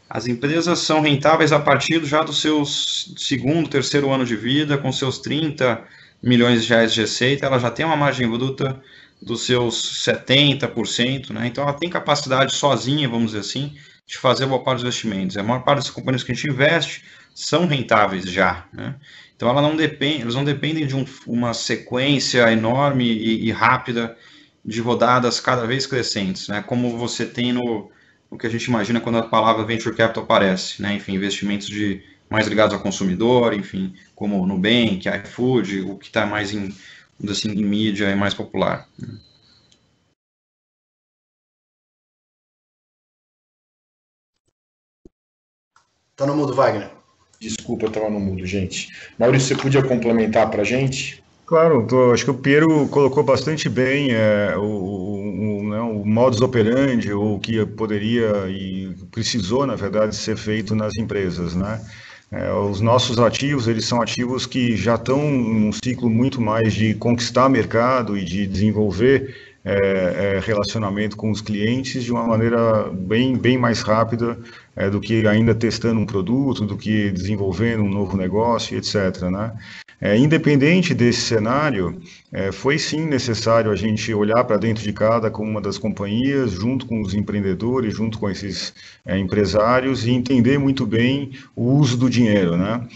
as empresas são rentáveis a partir já do seu segundo, terceiro ano de vida, com seus 30 milhões de reais de receita, ela já tem uma margem bruta dos seus 70%, né, então ela tem capacidade sozinha, vamos dizer assim, de fazer boa parte dos investimentos. A maior parte das companhias que a gente investe são rentáveis já, né. Então elas não dependem de uma sequência enorme e rápida de rodadas cada vez crescentes, né? Como você tem no que a gente imagina quando a palavra venture capital aparece, né? Enfim, investimentos mais ligados ao consumidor, enfim, como o Nubank, iFood, o que está mais em mídia e mais popular. Tá no mudo, Wagner. Desculpa, eu estava no mudo, gente. Maurício, você podia complementar para a gente? Claro, acho que o Piero colocou bastante bem o modus operandi, ou o que poderia e precisou, na verdade, ser feito nas empresas, né? Os nossos ativos, eles são ativos que já estão num ciclo muito mais de conquistar mercado e de desenvolver relacionamento com os clientes de uma maneira bem mais rápida do que ainda testando um produto, do que desenvolvendo um novo negócio, etc., né? Independente desse cenário, foi sim necessário a gente olhar para dentro de cada uma das companhias, junto com os empreendedores, junto com esses empresários, e entender muito bem o uso do dinheiro, né?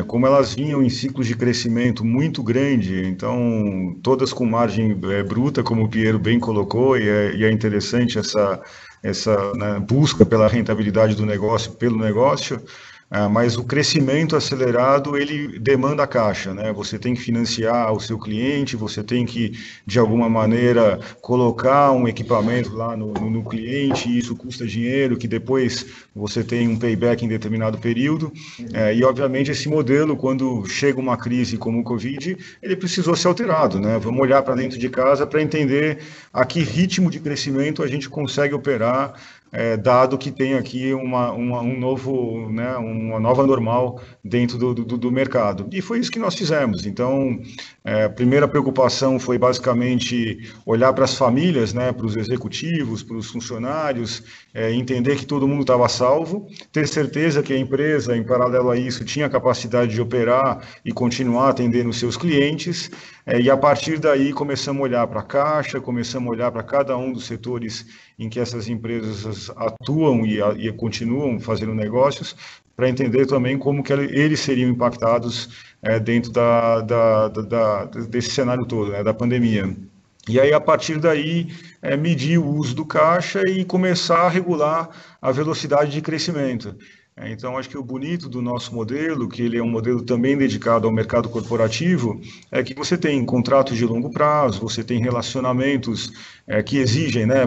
Como elas vinham em ciclos de crescimento muito grande, então todas com margem bruta, como o Piero bem colocou, e é interessante essa né, busca pela rentabilidade do negócio pelo negócio. Mas o crescimento acelerado, ele demanda caixa, né? Você tem que financiar o seu cliente, você tem que, de alguma maneira, colocar um equipamento lá no cliente, e isso custa dinheiro, que depois você tem um payback em determinado período. E, obviamente, esse modelo, quando chega uma crise como o Covid, ele precisou ser alterado, né? Vamos olhar para dentro de casa para entender a que ritmo de crescimento a gente consegue operar, dado que tem aqui um novo, né, uma nova normal dentro do mercado. E foi isso que nós fizemos. Então, a primeira preocupação foi basicamente olhar para as famílias, né, para os executivos, para os funcionários, entender que todo mundo estava salvo, ter certeza que a empresa, em paralelo a isso, tinha capacidade de operar e continuar atendendo os seus clientes, e a partir daí começamos a olhar para a caixa, começamos a olhar para cada um dos setores em que essas empresas atuam e continuam fazendo negócios, para entender também como que eles seriam impactados dentro desse cenário todo, né, da pandemia. E aí, a partir daí, medir o uso do caixa e começar a regular a velocidade de crescimento. Então, acho que o bonito do nosso modelo, que ele é um modelo também dedicado ao mercado corporativo, é que você tem contratos de longo prazo, você tem relacionamentos que exigem, né,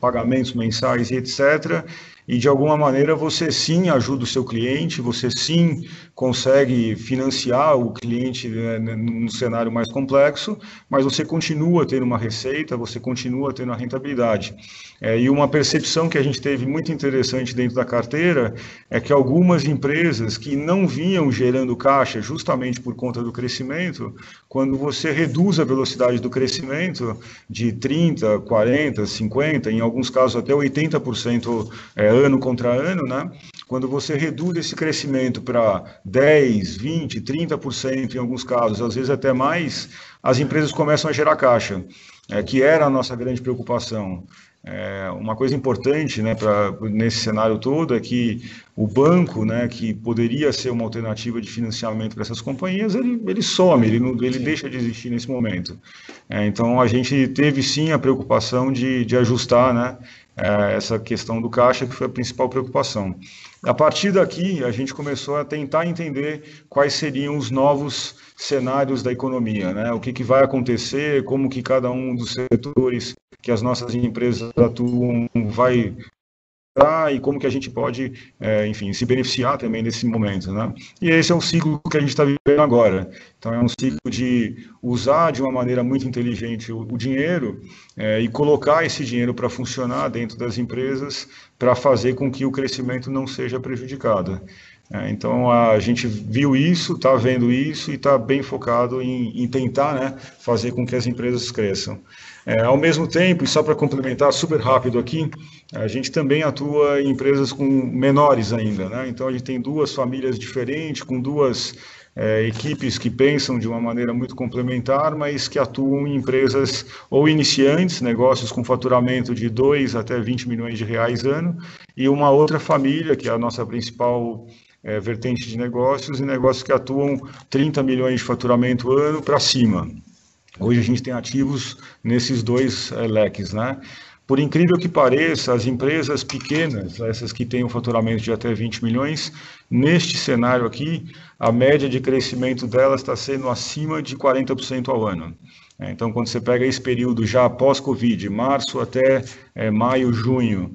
pagamentos mensais e etc., e de alguma maneira você sim ajuda o seu cliente, você sim consegue financiar o cliente, né, num cenário mais complexo, mas você continua tendo uma receita, você continua tendo a rentabilidade. E uma percepção que a gente teve muito interessante dentro da carteira é que algumas empresas que não vinham gerando caixa justamente por conta do crescimento, quando você reduz a velocidade do crescimento de 30%, 40%, 50%, em alguns casos até 80% ano contra ano, né? Quando você reduz esse crescimento para 10%, 20%, 30% em alguns casos, às vezes até mais, as empresas começam a gerar caixa, que era a nossa grande preocupação. Uma coisa importante, né, nesse cenário todo é que o banco, né, que poderia ser uma alternativa de financiamento para essas companhias, ele some, ele deixa de existir nesse momento. Então, a gente teve sim a preocupação de ajustar, né, essa questão do caixa, que foi a principal preocupação. A partir daqui, a gente começou a tentar entender quais seriam os novos cenários da economia, né? O que vai acontecer, como que cada um dos setores que as nossas empresas atuam vai e como que a gente pode, enfim, se beneficiar também desse momento, né? E esse é um ciclo que a gente está vivendo agora. Então, é um ciclo de usar de uma maneira muito inteligente o dinheiro e colocar esse dinheiro para funcionar dentro das empresas para fazer com que o crescimento não seja prejudicado. Então, a gente viu isso, está vendo isso e está bem focado em tentar, né, fazer com que as empresas cresçam. Ao mesmo tempo, e só para complementar super rápido aqui, a gente também atua em empresas com menores ainda, né? Então, a gente tem duas famílias diferentes, com duas equipes que pensam de uma maneira muito complementar, mas que atuam em empresas ou iniciantes, negócios com faturamento de 2 até 20 milhões de reais ano, e uma outra família, que é a nossa principal vertente de negócios, e negócios que atuam 30 milhões de faturamento ano para cima. Hoje a gente tem ativos nesses dois leques, né? Por incrível que pareça, as empresas pequenas, essas que têm um faturamento de até 20 milhões, neste cenário aqui, a média de crescimento delas está sendo acima de 40% ao ano. Então, quando você pega esse período já pós-Covid, março até maio, junho,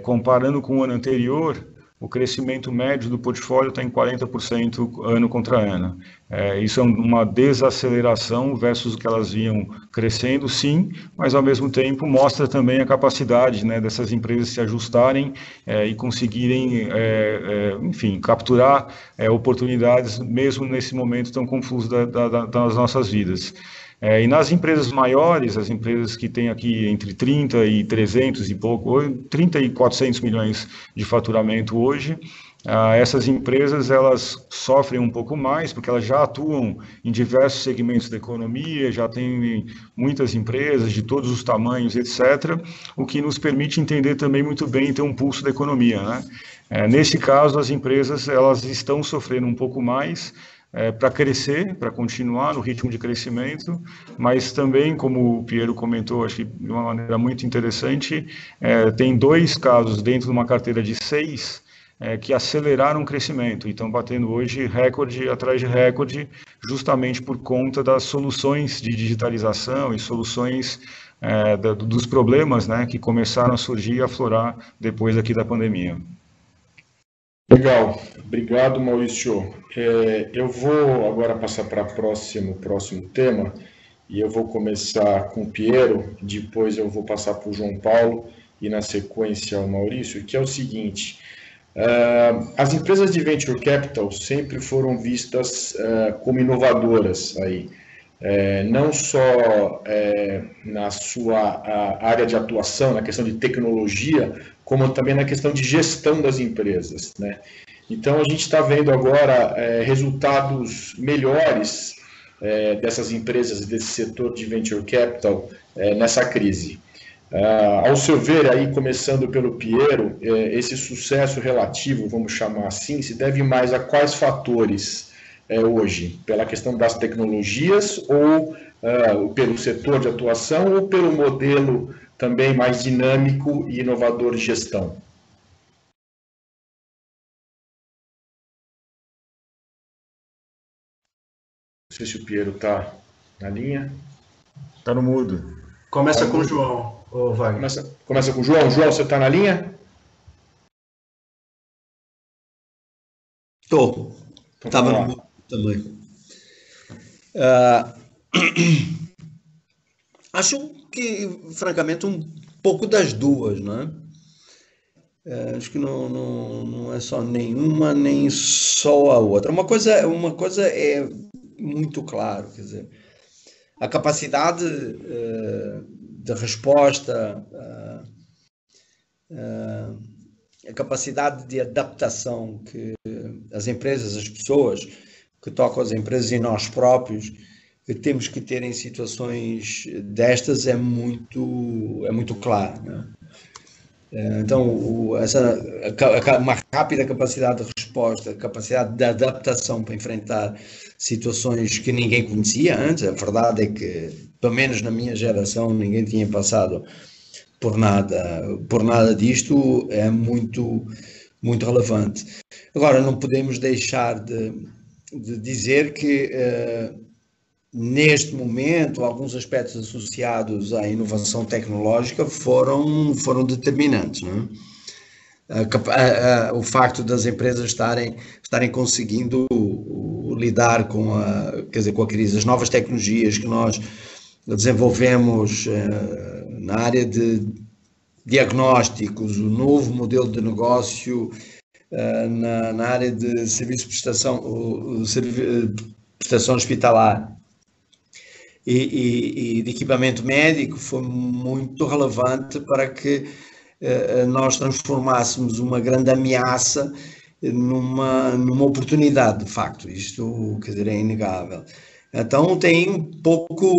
comparando com o ano anterior, o crescimento médio do portfólio está em 40% ano contra ano. Isso é uma desaceleração versus o que elas vinham crescendo, sim, mas ao mesmo tempo mostra também a capacidade, né, dessas empresas se ajustarem e conseguirem, enfim, capturar oportunidades mesmo nesse momento tão confuso das nossas vidas. E nas empresas maiores, as empresas que têm aqui entre 30 e 300 e pouco, 30 e 400 milhões de faturamento hoje, essas empresas elas sofrem um pouco mais, porque elas já atuam em diversos segmentos da economia, já têm muitas empresas de todos os tamanhos, etc., o que nos permite entender também muito bem e ter um pulso da economia, né? Nesse caso, as empresas elas estão sofrendo um pouco mais, para crescer, para continuar no ritmo de crescimento, mas também, como o Piero comentou, acho que de uma maneira muito interessante, tem 2 casos dentro de uma carteira de 6 que aceleraram o crescimento e estão batendo hoje recorde atrás de recorde, justamente por conta das soluções de digitalização e soluções dos problemas, né, que começaram a surgir e aflorar depois aqui da pandemia. Legal, obrigado, Maurício. Eu vou agora passar para o próximo tema, e eu vou começar com o Piero, depois eu vou passar para o João Paulo e na sequência o Maurício, que é o seguinte: as empresas de Venture Capital sempre foram vistas como inovadoras aí, não só na sua área de atuação, na questão de tecnologia, como também na questão de gestão das empresas, né? Então, a gente está vendo agora resultados melhores dessas empresas, desse setor de Venture Capital nessa crise. Ao seu ver, aí começando pelo Piero, esse sucesso relativo, vamos chamar assim, se deve mais a quais fatores hoje? Pela questão das tecnologias ou pelo setor de atuação ou pelo modelo também mais dinâmico e inovador de gestão? Não sei se o Piero está na linha. Está no mudo. Começa com o João, ô Wagner. Começa com o João. João, você está na linha? Estou. Então, Estava vamos no lá. mudo também. Acho que, francamente, um pouco das duas, não é? Acho que não é só nenhuma, nem só a outra. Uma coisa é muito claro, quer dizer, a capacidade de resposta, a capacidade de adaptação que as empresas, as pessoas que tocam as empresas e nós próprios que temos que ter em situações destas é muito claro, não é? Então, uma rápida capacidade de resposta, capacidade de adaptação para enfrentar situações que ninguém conhecia antes. A verdade é que, pelo menos na minha geração, ninguém tinha passado por nada disto, é muito relevante. Agora, não podemos deixar de dizer que neste momento alguns aspectos associados à inovação tecnológica foram determinantes, não é? O facto das empresas estarem conseguindo lidar com a crise, as novas tecnologias que nós desenvolvemos na área de diagnósticos, o novo modelo de negócio na área de serviço de prestação hospitalar e de equipamento médico foi muito relevante para que nós transformássemos uma grande ameaça numa oportunidade, de facto. Isto, quer dizer, é inegável. Então tem um pouco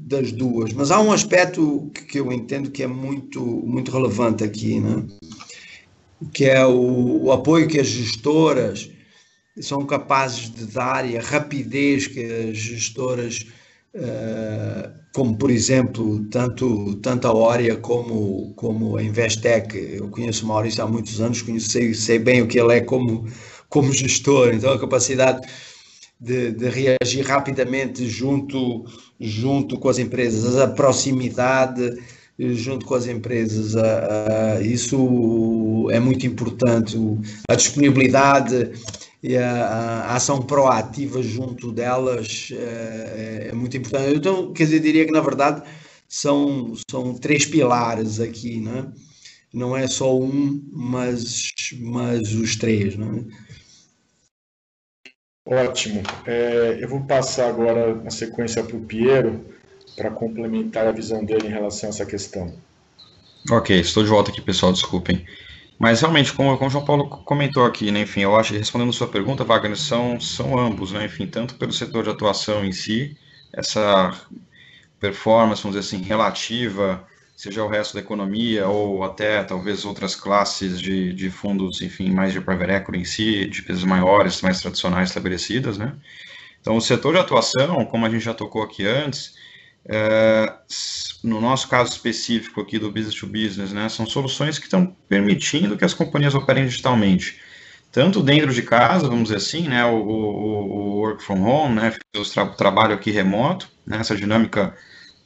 das duas, mas há um aspecto que eu entendo que é muito relevante aqui, né? Que é o apoio que as gestoras são capazes de dar e a rapidez que as gestoras, como por exemplo, tanto a Oria como a Investec, eu conheço o Maurício há muitos anos, sei bem o que ele é como gestor, então a capacidade de reagir rapidamente junto com as empresas, a proximidade junto com as empresas, isso é muito importante, a disponibilidade e a ação proativa junto delas é muito importante. Então, quer dizer, diria que na verdade são três pilares aqui, não é? Não é só um, mas os três, não é? Ótimo. Eu vou passar agora na sequência para o Piero para complementar a visão dele em relação a essa questão. Ok, estou de volta aqui, pessoal, desculpem. Mas realmente, como o João Paulo comentou aqui, né, enfim, eu acho que respondendo a sua pergunta, Wagner, são ambos, né, enfim, tanto pelo setor de atuação em si, essa performance, vamos dizer assim, relativa, seja o resto da economia ou até talvez outras classes de fundos, enfim, mais de private equity em si, de empresas maiores, mais tradicionais estabelecidas, né. Então, o setor de atuação, como a gente já tocou aqui antes, no nosso caso específico aqui do business to business, né, são soluções que estão permitindo que as companhias operem digitalmente, tanto dentro de casa, vamos dizer assim, né, o work from home, né, o trabalho aqui remoto, né, essa dinâmica,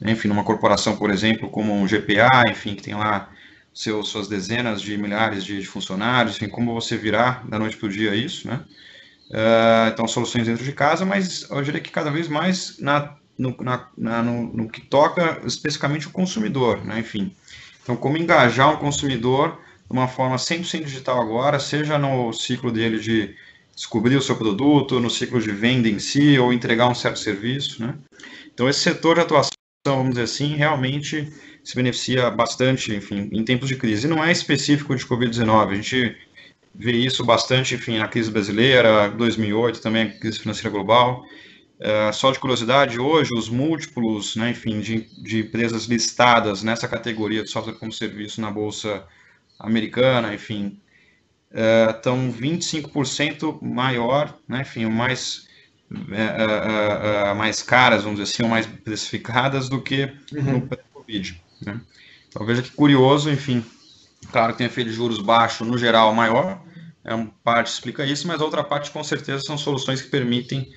enfim, numa corporação, por exemplo, como um GPA, enfim, que tem lá suas dezenas de milhares de funcionários, enfim, como você virar da noite para o dia isso, né, então soluções dentro de casa, mas eu diria que cada vez mais no que toca especificamente o consumidor, né? Enfim, então como engajar um consumidor de uma forma 100% digital agora, seja no ciclo dele de descobrir o seu produto, no ciclo de venda em si, ou entregar um certo serviço, né? Então esse setor de atuação, vamos dizer assim, realmente se beneficia bastante, enfim, em tempos de crise. E não é específico de Covid-19, a gente vê isso bastante, enfim, na crise brasileira, 2008 também, a crise financeira global. Só de curiosidade, hoje os múltiplos, né, enfim, de empresas listadas nessa categoria de software como serviço na Bolsa Americana, enfim, estão 25% maior, né, enfim, mais caras, vamos dizer assim, ou mais precificadas do que no pré-Covid, né? Então veja que curioso, enfim, claro que tem efeito de juros baixo, no geral, maior, uma parte explica isso, mas a outra parte, com certeza, são soluções que permitem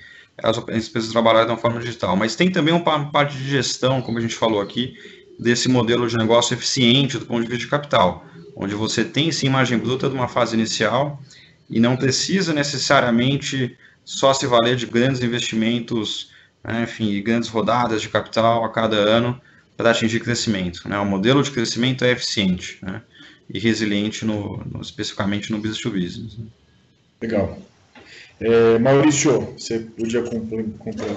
as empresas trabalharem de uma forma digital. Mas tem também uma parte de gestão, como a gente falou aqui, desse modelo de negócio eficiente do ponto de vista de capital, onde você tem, sim, margem bruta de uma fase inicial e não precisa necessariamente só se valer de grandes investimentos, né, enfim, e grandes rodadas de capital a cada ano para atingir crescimento, né? O modelo de crescimento é eficiente, né, e resiliente, especificamente no business to business. Legal. Maurício, você podia complementar?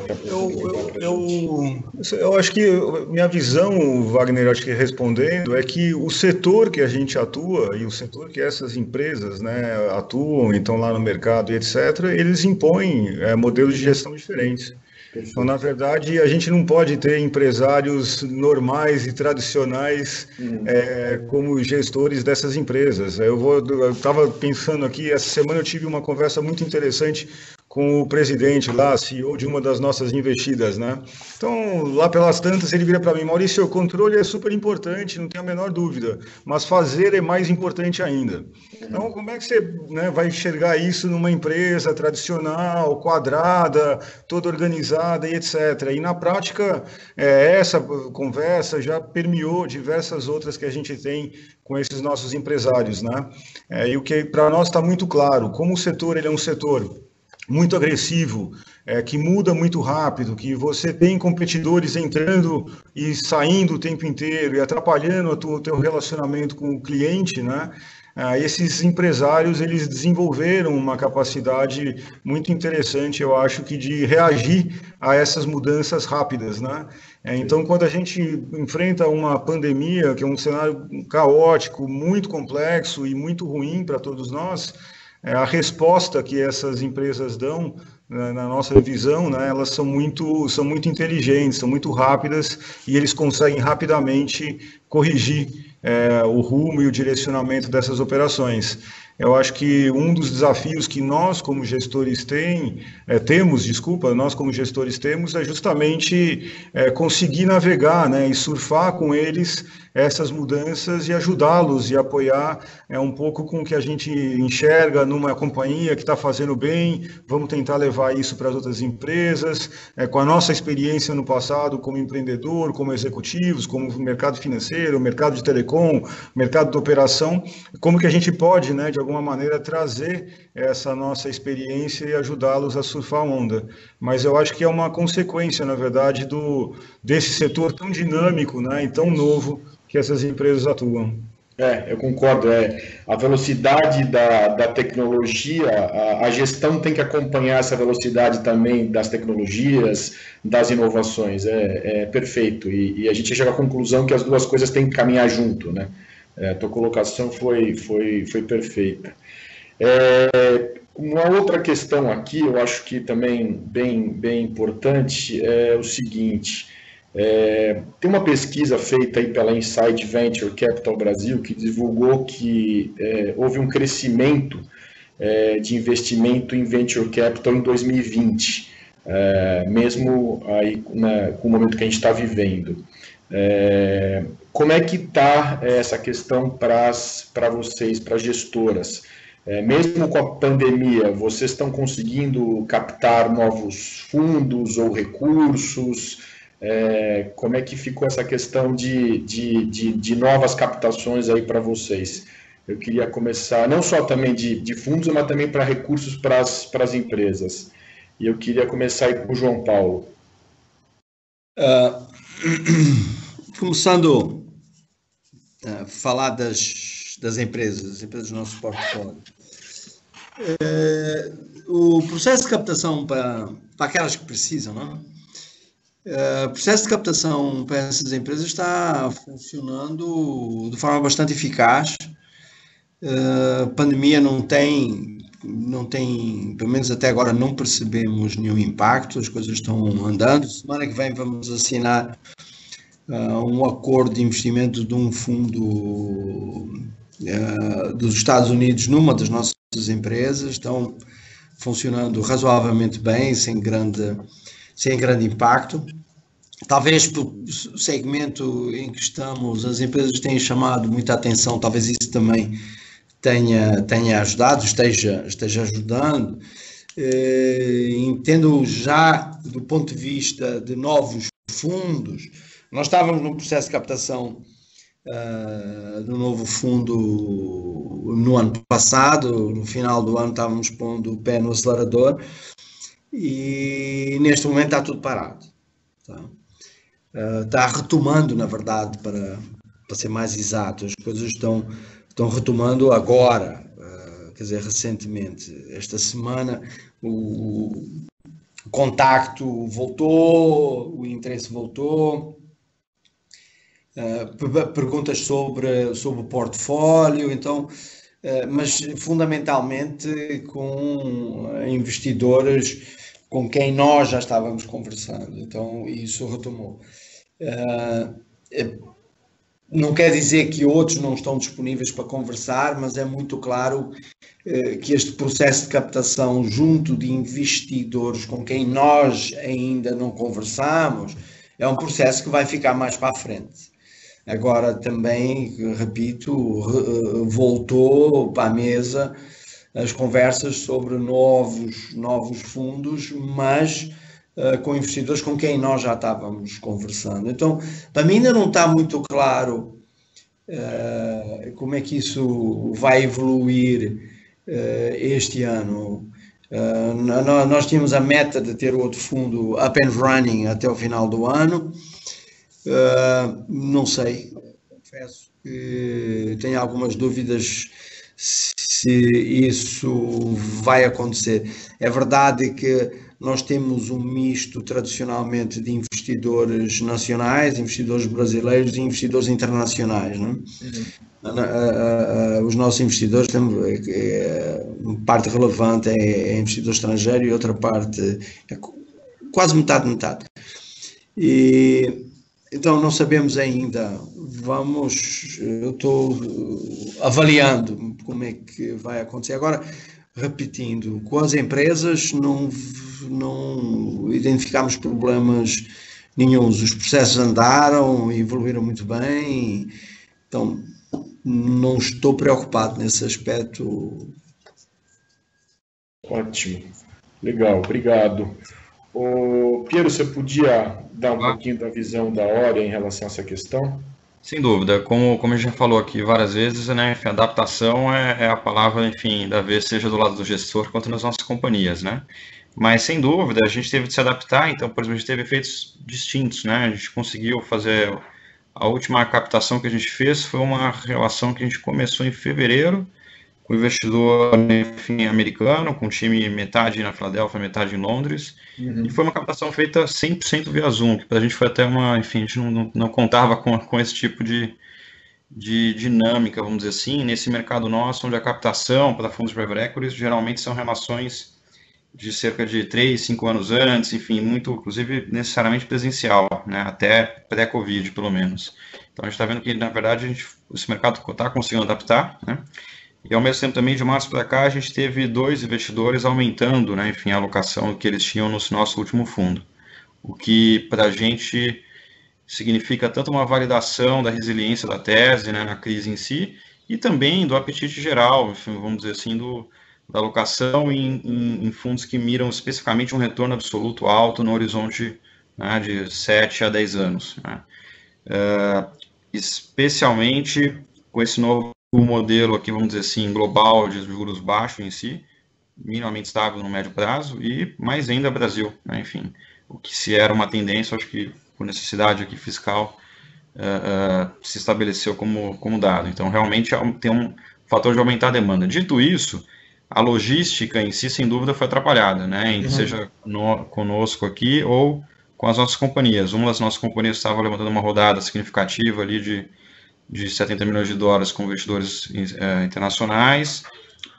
Eu acho que minha visão, Wagner, acho que respondendo, é que o setor que a gente atua e o setor que essas empresas, né, atuam, então lá no mercado e etc., eles impõem modelos de gestão diferentes. Então, na verdade, a gente não pode ter empresários normais e tradicionais como gestores dessas empresas. Eu estava pensando aqui, essa semana eu tive uma conversa muito interessante com o presidente lá, CEO de uma das nossas investidas, né? Então, lá pelas tantas, ele vira para mim: Maurício, o controle é super importante, não tem a menor dúvida, mas fazer é mais importante ainda. Então, como é que você, né, vai enxergar isso numa empresa tradicional, quadrada, toda organizada e etc. E na prática, essa conversa já permeou diversas outras que a gente tem com esses nossos empresários, né? E o que para nós está muito claro, como o setor ele é um setor muito agressivo, que muda muito rápido, que você tem competidores entrando e saindo o tempo inteiro e atrapalhando o teu relacionamento com o cliente, né? Esses empresários, eles desenvolveram uma capacidade muito interessante, eu acho, que de reagir a essas mudanças rápidas, né? Então, quando a gente enfrenta uma pandemia, que é um cenário caótico, muito complexo e muito ruim para todos nós, a resposta que essas empresas dão, na nossa visão, né, elas são muito inteligentes, são muito rápidas e eles conseguem rapidamente corrigir o rumo e o direcionamento dessas operações. Eu acho que um dos desafios que nós como gestores temos é justamente conseguir navegar, né, e surfar com eles essas mudanças e ajudá-los e apoiar um pouco com o que a gente enxerga numa companhia que está fazendo bem, vamos tentar levar isso para as outras empresas, com a nossa experiência no passado como empreendedor, como executivos, como mercado financeiro, mercado de telecom, mercado de operação, como que a gente pode, né, de alguma maneira trazer essa nossa experiência e ajudá-los a surfar a onda. Mas eu acho que é uma consequência, na verdade, desse setor tão dinâmico, né, e tão novo que essas empresas atuam. Eu concordo. A velocidade da tecnologia, a gestão tem que acompanhar essa velocidade também das tecnologias, das inovações. Perfeito. E a gente chega à conclusão que as duas coisas têm que caminhar junto, né? A tua colocação foi perfeita. Uma outra questão aqui, eu acho que também bem importante, é o seguinte. Tem uma pesquisa feita aí pela Inside Venture Capital Brasil que divulgou que houve um crescimento de investimento em Venture Capital em 2020, mesmo aí com o momento que a gente está vivendo. Como é que está essa questão para vocês, para as gestoras? Mesmo com a pandemia, vocês estão conseguindo captar novos fundos ou recursos? Como é que ficou essa questão de novas captações aí para vocês? Eu queria começar, não só também de fundos, mas também para recursos para as empresas. E eu queria começar aí com o João Paulo. Começando a falar das empresas do nosso portfólio. O processo de captação para aquelas que precisam, não é? O processo de captação para essas empresas está funcionando de forma bastante eficaz. A pandemia não tem não tem, pelo menos até agora não percebemos nenhum impacto, as coisas estão andando. Semana que vem vamos assinar um acordo de investimento de um fundo dos Estados Unidos numa das nossas empresas. Estão funcionando razoavelmente bem, sem grande impacto. Talvez pelo segmento em que estamos, as empresas têm chamado muita atenção, talvez isso também tenha ajudado, esteja ajudando. Entendo já do ponto de vista de novos fundos, nós estávamos num processo de captação do novo fundo no ano passado, no final do ano estávamos pondo o pé no acelerador e neste momento está tudo parado. Está retomando, na verdade, para ser mais exato, as coisas estão retomando agora, quer dizer, recentemente. Esta semana o contacto voltou, o interesse voltou, perguntas sobre o portfólio, então, mas fundamentalmente com investidores com quem nós já estávamos conversando, então isso retomou. Não quer dizer que outros não estão disponíveis para conversar, mas é muito claro que este processo de captação junto de investidores com quem nós ainda não conversamos é um processo que vai ficar mais para a frente. Agora também, repito, voltou para a mesa as conversas sobre novos fundos, mas com investidores com quem nós já estávamos conversando. Então, para mim ainda não está muito claro como é que isso vai evoluir este ano. Nós tínhamos a meta de ter o outro fundo up and running até o final do ano. Não sei, confesso que tenho algumas dúvidas se isso vai acontecer. É verdade que nós temos um misto tradicionalmente de investidores nacionais, investidores brasileiros e investidores internacionais, não é? Os nossos investidores, parte relevante é investidor estrangeiro e outra parte é quase metade. Então não sabemos ainda, eu estou avaliando como é que vai acontecer. Agora, repetindo, com as empresas não identificamos problemas nenhuns, os processos andaram, evoluíram muito bem, então não estou preocupado nesse aspecto. Ótimo, legal, obrigado. Piero, você podia dar um pouquinho da visão da Aurea em relação a essa questão? Sem dúvida, como a gente já falou aqui várias vezes, né, enfim, adaptação é a palavra, enfim, da vez, seja do lado do gestor quanto nas nossas companhias, né? Mas, sem dúvida, a gente teve de se adaptar, então, por exemplo, a gente teve efeitos distintos, né? A gente conseguiu fazer, a última captação que a gente fez foi uma relação que a gente começou em fevereiro, com investidor, enfim, americano, com time metade na Filadélfia, metade em Londres, e foi uma captação feita 100% via Zoom, que para a gente foi até enfim, a gente não contava com esse tipo de dinâmica, vamos dizer assim, nesse mercado nosso, onde a captação para fundos de private equities geralmente são relações de cerca de 3, 5 anos antes, enfim, muito, inclusive, necessariamente presencial, né, até pré-Covid, pelo menos. Então, a gente está vendo que, na verdade, esse mercado está conseguindo adaptar, né, e, ao mesmo tempo, também, de março para cá, a gente teve 2 investidores aumentando, né, enfim, a alocação que eles tinham no nosso último fundo, o que, para a gente, significa tanto uma validação da resiliência da tese, né, na crise em si, e também do apetite geral, enfim, vamos dizer assim, da alocação em fundos que miram especificamente um retorno absoluto alto no horizonte, né, de 7 a 10 anos. Né. Especialmente com esse novo modelo aqui, vamos dizer assim, global de juros baixos em si, minimamente estável no médio prazo, e mais ainda Brasil, né, enfim, o que se era uma tendência, acho que por necessidade aqui fiscal, se estabeleceu como dado. Então, realmente tem um fator de aumentar a demanda. Dito isso, a logística em si, sem dúvida, foi atrapalhada, né? Seja conosco aqui ou com as nossas companhias. Uma das nossas companhias estava levantando uma rodada significativa ali de 70 milhões de dólares com investidores internacionais.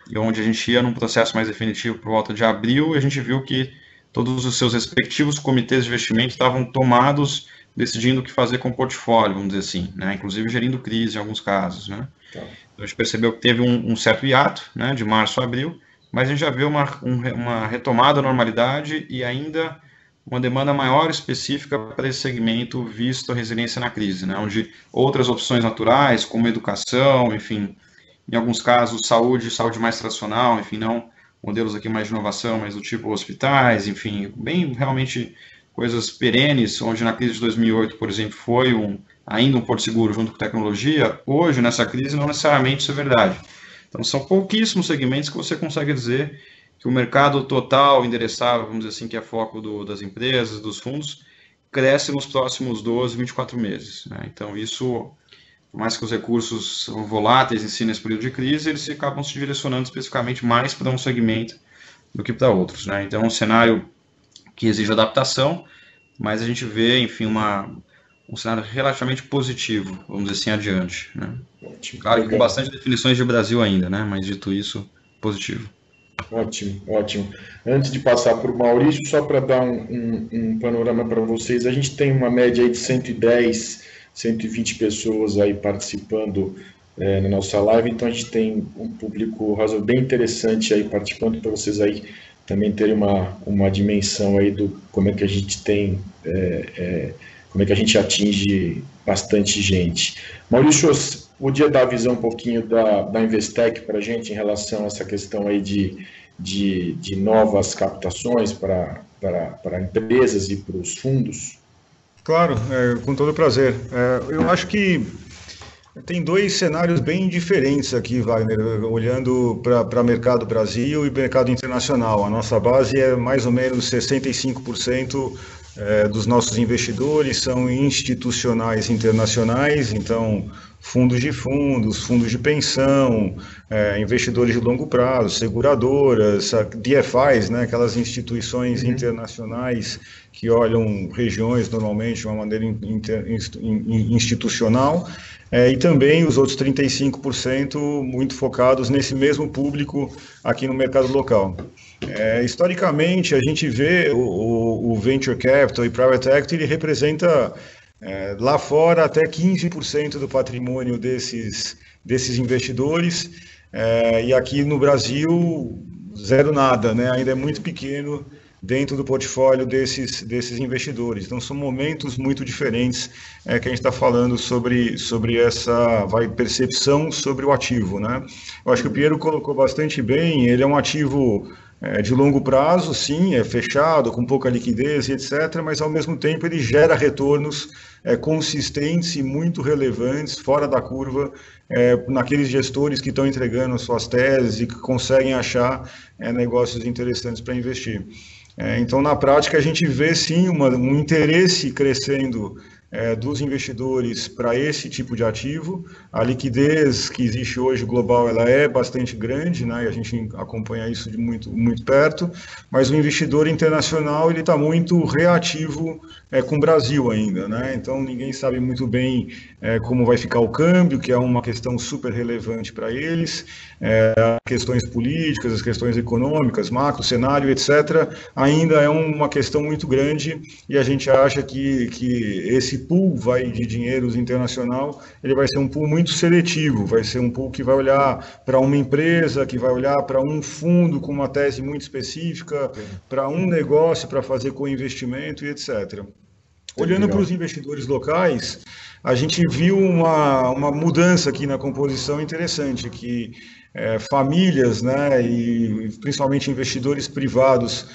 e onde a gente ia num processo mais definitivo por volta de abril, e a gente viu que todos os seus respectivos comitês de investimento estavam tomados, decidindo o que fazer com o portfólio, vamos dizer assim, né? Inclusive gerindo crise em alguns casos, né? Então, a gente percebeu que teve um certo hiato, né, de março a abril, mas a gente já viu uma retomada à normalidade e ainda uma demanda maior específica para esse segmento, visto a resiliência na crise, né, onde outras opções naturais, como educação, enfim, em alguns casos saúde mais tradicional, enfim, não modelos aqui mais de inovação, mas do tipo hospitais, enfim, bem realmente coisas perenes, onde na crise de 2008, por exemplo, foi ainda um porto seguro junto com tecnologia, hoje nessa crise não necessariamente isso é verdade. Então são pouquíssimos segmentos que você consegue dizer que o mercado total endereçável, vamos dizer assim, que é foco das empresas, dos fundos, cresce nos próximos 12, 24 meses. Né? Então isso, por mais que os recursos são voláteis em si nesse período de crise, eles acabam se direcionando especificamente mais para um segmento do que para outros. Né? Então é um cenário que exige adaptação, mas a gente vê, enfim, um cenário relativamente positivo, vamos dizer assim, adiante. Né? Ótimo, claro, legal. com bastante definições de Brasil ainda, né? Mas dito isso, positivo. Ótimo, ótimo. Antes de passar para o Maurício, só para dar um panorama para vocês, a gente tem uma média aí de 110, 120 pessoas aí participando na nossa live, então a gente tem um público razoável bem interessante aí participando, para vocês aí também terem uma dimensão aí do como é que a gente tem, como é que a gente atinge bastante gente. Maurício, podia dar a visão um pouquinho da Investec para a gente em relação a essa questão aí de novas captações para empresas e para os fundos? Claro, com todo prazer. Eu acho que tem dois cenários bem diferentes aqui, Wagner, olhando para mercado Brasil e mercado internacional. A nossa base é mais ou menos 65% dos nossos investidores são institucionais internacionais, então fundos de pensão, investidores de longo prazo, seguradoras, DFIs, né, aquelas instituições internacionais que olham regiões normalmente de uma maneira institucional. E também os outros 35% muito focados nesse mesmo público aqui no mercado local. Historicamente, a gente vê o Venture Capital e Private Equity, ele representa lá fora até 15% do patrimônio desses investidores, e aqui no Brasil, zero nada, né? Ainda é muito pequeno dentro do portfólio desses investidores. Então, são momentos muito diferentes que a gente está falando sobre essa percepção sobre o ativo, né? Eu acho que o Piero colocou bastante bem, ele é um ativo de longo prazo, sim, é fechado, com pouca liquidez e etc., mas ao mesmo tempo ele gera retornos consistentes e muito relevantes, fora da curva, naqueles gestores que estão entregando suas teses e que conseguem achar negócios interessantes para investir. Então, na prática, a gente vê sim um interesse crescendo dos investidores para esse tipo de ativo. A liquidez que existe hoje global, ela é bastante grande, né? E a gente acompanha isso de muito, muito perto, mas o investidor internacional ele está muito reativo com o Brasil ainda, né? Então ninguém sabe muito bem como vai ficar o câmbio, que é uma questão super relevante para eles, questões políticas, as questões econômicas, macro, cenário, etc., ainda é uma questão muito grande, e a gente acha que esse pool de dinheiros internacional, ele vai ser um pool muito seletivo, vai ser um pool que vai olhar para uma empresa, que vai olhar para um fundo com uma tese muito específica, para um negócio para fazer co-investimento e etc. Olhando para os investidores locais, a gente viu uma mudança aqui na composição interessante, que famílias, né, e principalmente investidores privados,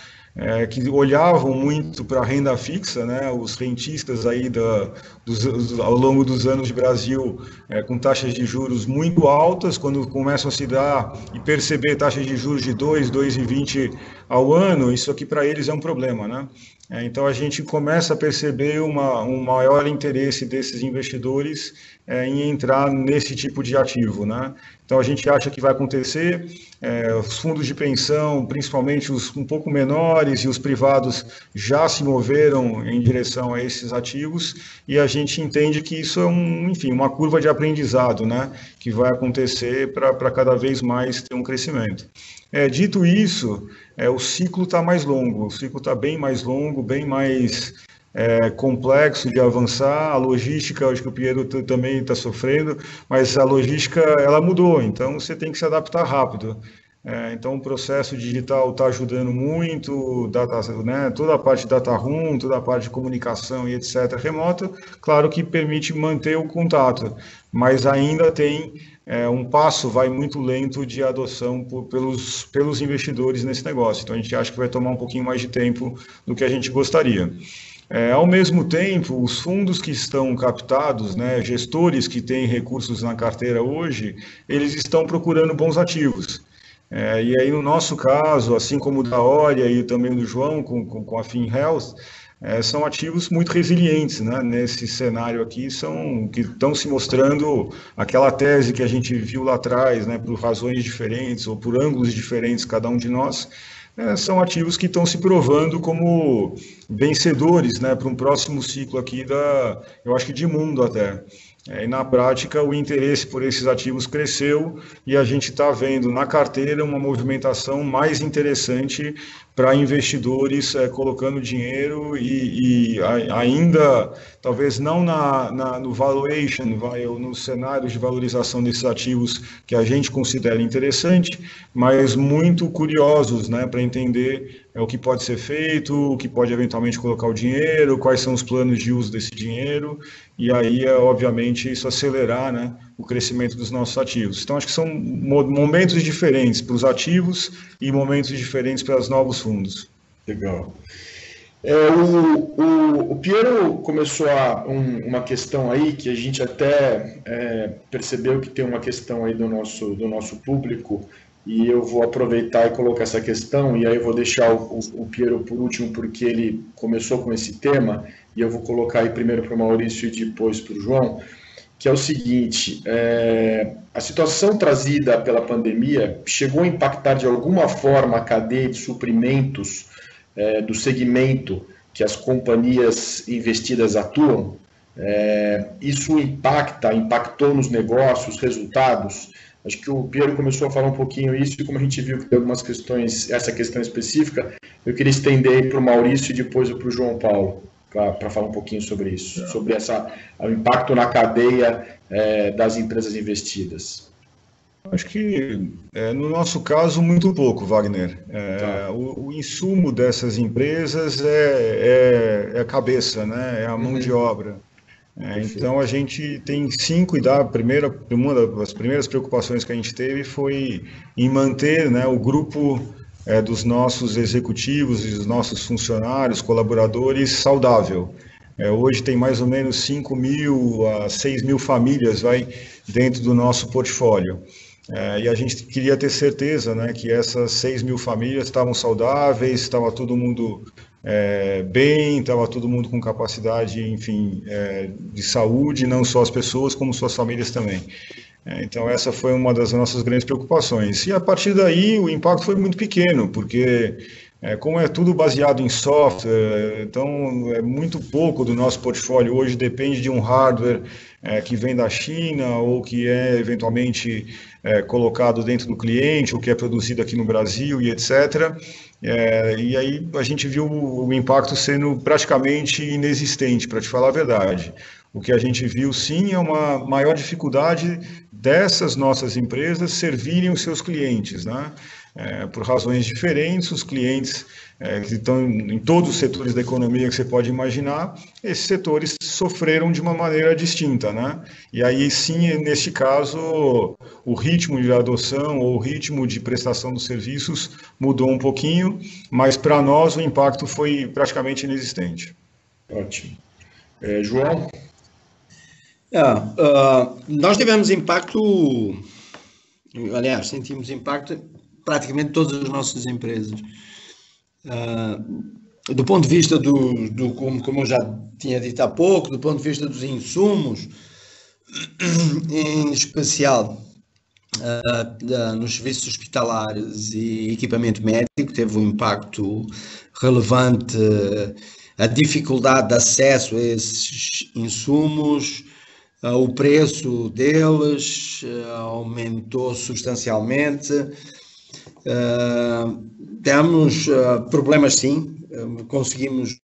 que olhavam muito para a renda fixa, né, os rentistas aí ao longo dos anos de Brasil, com taxas de juros muito altas, quando começam a se dar e perceber taxas de juros de 2,20 ao ano, isso aqui para eles é um problema, né? Então, a gente começa a perceber um maior interesse desses investidores em entrar nesse tipo de ativo, né? Então, a gente acha que vai acontecer, os fundos de pensão, principalmente os um pouco menores e os privados, já se moveram em direção a esses ativos, e a gente entende que isso é, enfim, uma curva de aprendizado, né? Que vai acontecer para cada vez mais ter um crescimento. Dito isso, o ciclo está mais longo, o ciclo está bem mais longo, bem mais complexo de avançar. A logística, acho que o Piero também está sofrendo, mas a logística ela mudou, então você tem que se adaptar rápido. Então o processo digital está ajudando muito, né, toda a parte de data room, toda a parte de comunicação e etc. remota, claro que permite manter o contato, mas ainda tem um passo vai muito lento de adoção pelos investidores nesse negócio. Então a gente acha que vai tomar um pouquinho mais de tempo do que a gente gostaria. Ao mesmo tempo, os fundos que estão captados, né, gestores que têm recursos na carteira hoje, eles estão procurando bons ativos. E aí, no nosso caso, assim como o da Oria e também do João, com a FinHealth, são ativos muito resilientes, né, nesse cenário aqui, que estão se mostrando aquela tese que a gente viu lá atrás, né, por razões diferentes ou por ângulos diferentes, cada um de nós, são ativos que estão se provando como vencedores, né, para um próximo ciclo aqui eu acho que de mundo até. E na prática o interesse por esses ativos cresceu e a gente está vendo na carteira uma movimentação mais interessante para investidores colocando dinheiro e ainda, talvez não no valuation, no cenário de valorização desses ativos que a gente considera interessante, mas muito curiosos, né, para entender o que pode ser feito, o que pode eventualmente colocar o dinheiro, quais são os planos de uso desse dinheiro, e aí, obviamente, isso acelerar, né, o crescimento dos nossos ativos. Então, acho que são momentos diferentes para os ativos e momentos diferentes para os novos fundos. Legal. O Piero começou uma questão aí que a gente até percebeu que tem uma questão aí do nosso público, e eu vou aproveitar e colocar essa questão, e aí eu vou deixar o Piero por último, porque ele começou com esse tema, e eu vou colocar aí primeiro para o Maurício e depois para o João, que é o seguinte: a situação trazida pela pandemia chegou a impactar de alguma forma a cadeia de suprimentos do segmento que as companhias investidas atuam? Isso impactou nos negócios, resultados? Acho que o Piero começou a falar um pouquinho isso, e como a gente viu que tem algumas questões, essa questão específica, eu queria estender para o Maurício e depois para o João Paulo, para falar um pouquinho sobre isso, sobre o impacto na cadeia das empresas investidas. Acho que, no nosso caso, muito pouco, Wagner. O insumo dessas empresas é a cabeça, né? É a mão de obra. Então, a gente tem uma das primeiras preocupações que a gente teve foi em manter, né, o grupo dos nossos executivos e dos nossos funcionários, colaboradores, saudável. Hoje tem mais ou menos 5.000 a 6.000 famílias dentro do nosso portfólio. E a gente queria ter certeza, né, que essas 6.000 famílias estavam saudáveis, estava todo mundo bem, estava todo mundo com capacidade, enfim, de saúde, não só as pessoas, como suas famílias também. Então essa foi uma das nossas grandes preocupações. E a partir daí o impacto foi muito pequeno, porque como é tudo baseado em software, então muito pouco do nosso portfólio hoje depende de um hardware que vem da China ou que é eventualmente colocado dentro do cliente ou que é produzido aqui no Brasil e etc. E aí a gente viu o impacto sendo praticamente inexistente, para te falar a verdade. O que a gente viu, sim, é uma maior dificuldade dessas nossas empresas servirem os seus clientes, né? Por razões diferentes, os clientes que estão em todos os setores da economia que você pode imaginar, esses setores sofreram de uma maneira distinta, né? E aí sim, neste caso, o ritmo de adoção ou o ritmo de prestação dos serviços mudou um pouquinho, mas para nós o impacto foi praticamente inexistente. Ótimo. João? Nós tivemos impacto, aliás, sentimos impacto praticamente todas as nossas empresas. do ponto de vista como eu já tinha dito há pouco, do ponto de vista dos insumos, em especial nos serviços hospitalares e equipamento médico, teve um impacto relevante. A dificuldade de acesso a esses insumos, o preço deles aumentou substancialmente. Temos problemas, sim, conseguimos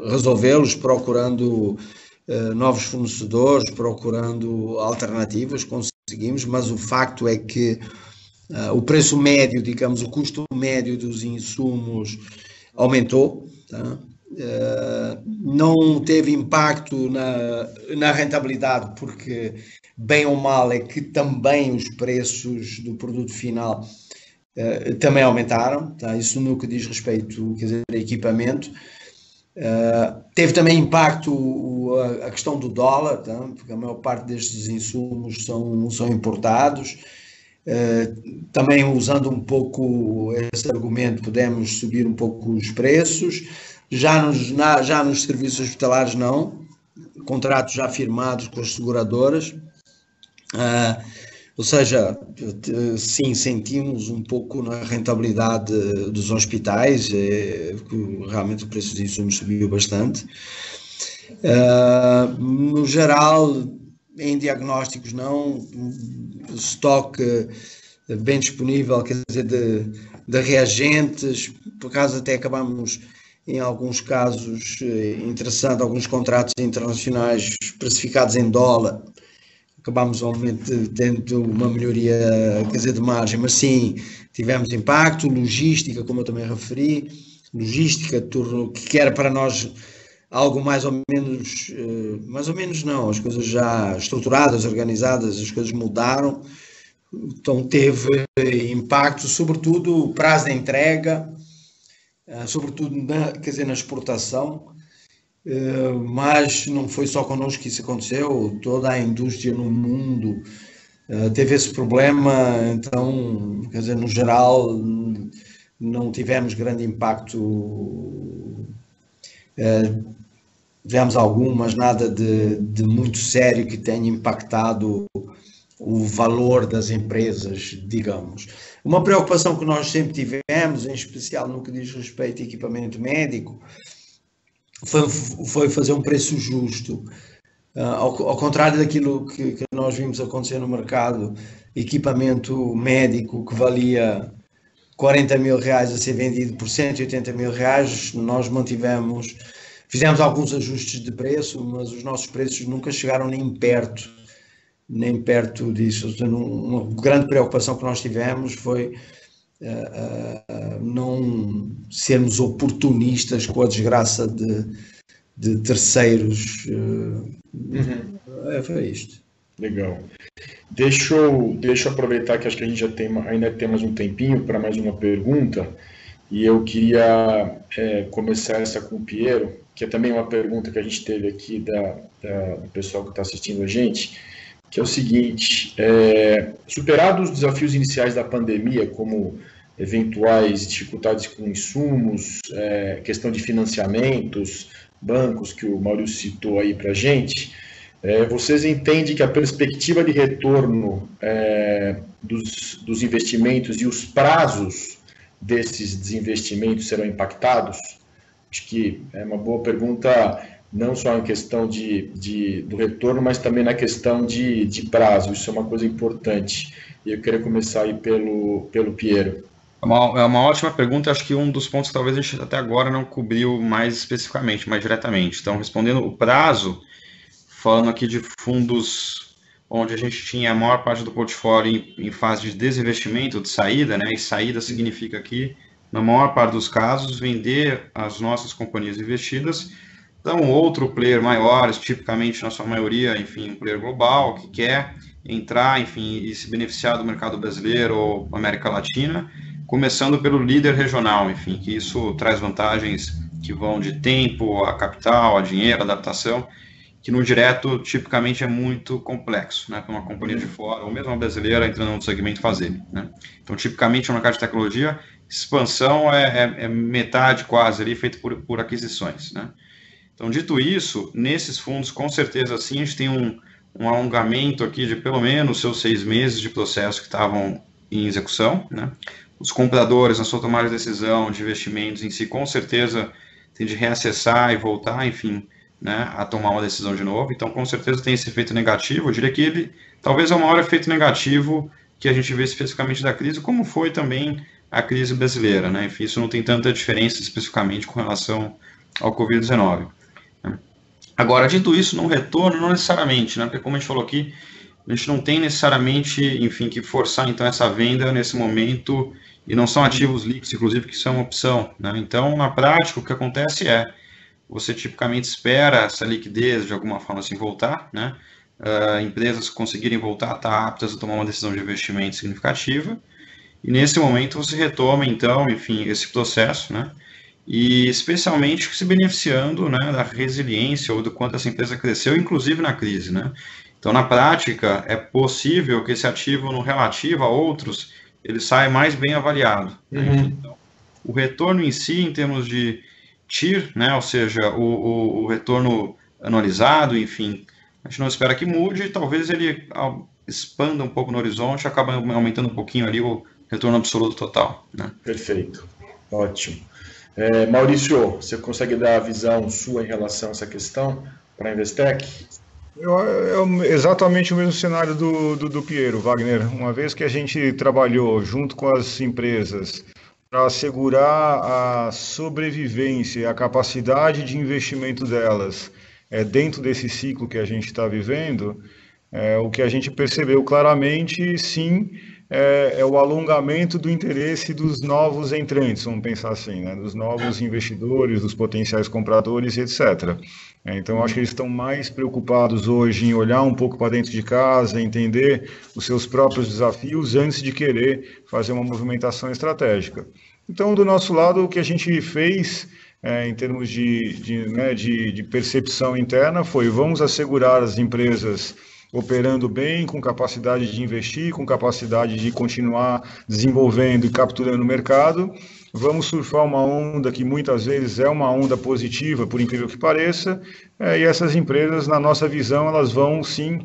resolvê-los procurando novos fornecedores, procurando alternativas, conseguimos, mas o facto é que o preço médio, digamos, o custo médio dos insumos aumentou, tá? Não teve impacto na rentabilidade, porque bem ou mal é que também os preços do produto final também aumentaram, tá? Isso no que diz respeito, quer dizer, a equipamento. Teve também impacto a questão do dólar, tá? Porque a maior parte destes insumos são importados. Também usando um pouco esse argumento, podemos subir um pouco os preços. Já nos serviços hospitalares não, contratos já firmados com as seguradoras, ou seja, sim, sentimos um pouco na rentabilidade dos hospitais, porque realmente o preço dos insumos subiu bastante. No geral, em diagnósticos não, estoque bem disponível, quer dizer, de reagentes, por acaso até acabamos, em alguns casos, interessante, alguns contratos internacionais precificados em dólar, acabamos obviamente tendo uma melhoria, quer dizer, de margem, mas sim, tivemos impacto. Logística, como eu também referi, logística, que era para nós algo mais ou menos não, as coisas já estruturadas, organizadas, as coisas mudaram, então teve impacto, sobretudo o prazo de entrega, sobretudo quer dizer, na exportação, mas não foi só connosco que isso aconteceu, toda a indústria no mundo teve esse problema, então, quer dizer, no geral, não tivemos grande impacto. Tivemos algum, mas nada de muito sério que tenha impactado o valor das empresas, digamos. Uma preocupação que nós sempre tivemos, em especial no que diz respeito a equipamento médico, foi fazer um preço justo. Ao contrário daquilo que nós vimos acontecer no mercado, equipamento médico que valia 40 mil reais a ser vendido por 180 mil reais, nós fizemos alguns ajustes de preço, mas os nossos preços nunca chegaram nem perto disso. Uma grande preocupação que nós tivemos foi não sermos oportunistas com a desgraça de terceiros. Foi isto. Legal. Deixa eu aproveitar que acho que a gente ainda tem mais um tempinho para mais uma pergunta, e eu queria começar essa com o Piero, que é também uma pergunta que a gente teve aqui do pessoal que está assistindo a gente, que é o seguinte: superados os desafios iniciais da pandemia, como eventuais dificuldades com insumos, questão de financiamentos, bancos, que o Maurício citou aí para a gente, vocês entendem que a perspectiva de retorno dos investimentos e os prazos desses desinvestimentos serão impactados? Acho que é uma boa pergunta, não só em questão do retorno, mas também na questão de prazo. Isso é uma coisa importante. E eu queria começar aí pelo Piero. É uma ótima pergunta. Acho que um dos pontos que talvez a gente até agora não cobriu mais especificamente, mais diretamente. Então, respondendo o prazo, falando aqui de fundos onde a gente tinha a maior parte do portfólio em fase de desinvestimento, de saída, né? E saída significa aqui, na maior parte dos casos, vender as nossas companhias investidas. Então, outro player maior, tipicamente na sua maioria, enfim, um player global, que quer entrar, enfim, e se beneficiar do mercado brasileiro ou América Latina, começando pelo líder regional, enfim, que isso traz vantagens que vão de tempo, a capital, a dinheiro, a adaptação. que no direto tipicamente é muito complexo, né, para uma companhia de fora, ou mesmo uma brasileira entrando no segmento fazer, né. Então, tipicamente, no mercado de tecnologia, expansão é metade quase ali, feito por aquisições, né. Então, dito isso, nesses fundos, com certeza, sim, a gente tem um alongamento aqui de pelo menos seus 6 meses de processo que estavam em execução, né. Os compradores, na sua tomada de decisão de investimentos em si, com certeza, tem de reacessar e voltar, enfim, né, a tomar uma decisão de novo. Então, com certeza tem esse efeito negativo. Eu diria que ele talvez é o maior efeito negativo que a gente vê especificamente da crise, como foi também a crise brasileira, né? Enfim, isso não tem tanta diferença especificamente com relação ao Covid-19. Né? Agora, dito isso, no retorno, não necessariamente, né? Porque como a gente falou aqui, a gente não tem necessariamente, enfim, que forçar então essa venda nesse momento, e não são ativos líquidos, inclusive, que são uma opção, né? Então, na prática, o que acontece é você tipicamente espera essa liquidez de alguma forma assim voltar, né? Empresas conseguirem voltar a estar aptas a tomar uma decisão de investimento significativa, e nesse momento você retoma então, enfim, esse processo, né? E especialmente se beneficiando, né, da resiliência ou do quanto essa empresa cresceu, inclusive na crise, né? Então, na prática, é possível que esse ativo, no relativo a outros, ele saia mais bem avaliado. Né? Então, o retorno em si, em termos de TIR, né, ou seja, o retorno anualizado, enfim, a gente não espera que mude, talvez ele expanda um pouco no horizonte, acaba aumentando um pouquinho ali o retorno absoluto total. Né? Perfeito, ótimo. Maurício, você consegue dar a visão sua em relação a essa questão para a Investec? É exatamente o mesmo cenário do Piero, Wagner. Uma vez que a gente trabalhou junto com as empresas para assegurar a sobrevivência e a capacidade de investimento delas dentro desse ciclo que a gente está vivendo, o que a gente percebeu claramente, sim, é o alongamento do interesse dos novos entrantes, vamos pensar assim, né? Dos novos investidores, dos potenciais compradores, etc. Então, acho que eles estão mais preocupados hoje em olhar um pouco para dentro de casa, entender os seus próprios desafios antes de querer fazer uma movimentação estratégica. Então, do nosso lado, o que a gente fez em termos de percepção interna foi: vamos assegurar as empresas operando bem, com capacidade de investir, com capacidade de continuar desenvolvendo e capturando o mercado. Vamos surfar uma onda que muitas vezes é uma onda positiva, por incrível que pareça, e essas empresas, na nossa visão, elas vão sim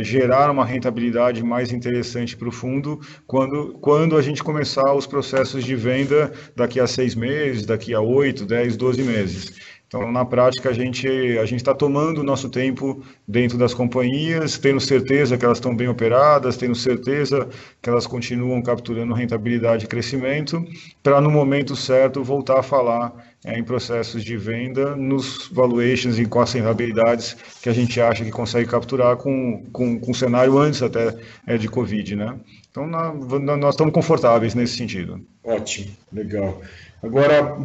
gerar uma rentabilidade mais interessante para o fundo quando a gente começar os processos de venda daqui a 6 meses, daqui a 8, 10, 12 meses. Então, na prática, a gente está tomando o nosso tempo dentro das companhias, tendo certeza que elas estão bem operadas, tendo certeza que elas continuam capturando rentabilidade e crescimento, para no momento certo voltar a falar em processos de venda, nos valuations e com as rentabilidades que a gente acha que consegue capturar com o cenário antes até de Covid, né? Então, nós estamos confortáveis nesse sentido. Ótimo, legal. Agora,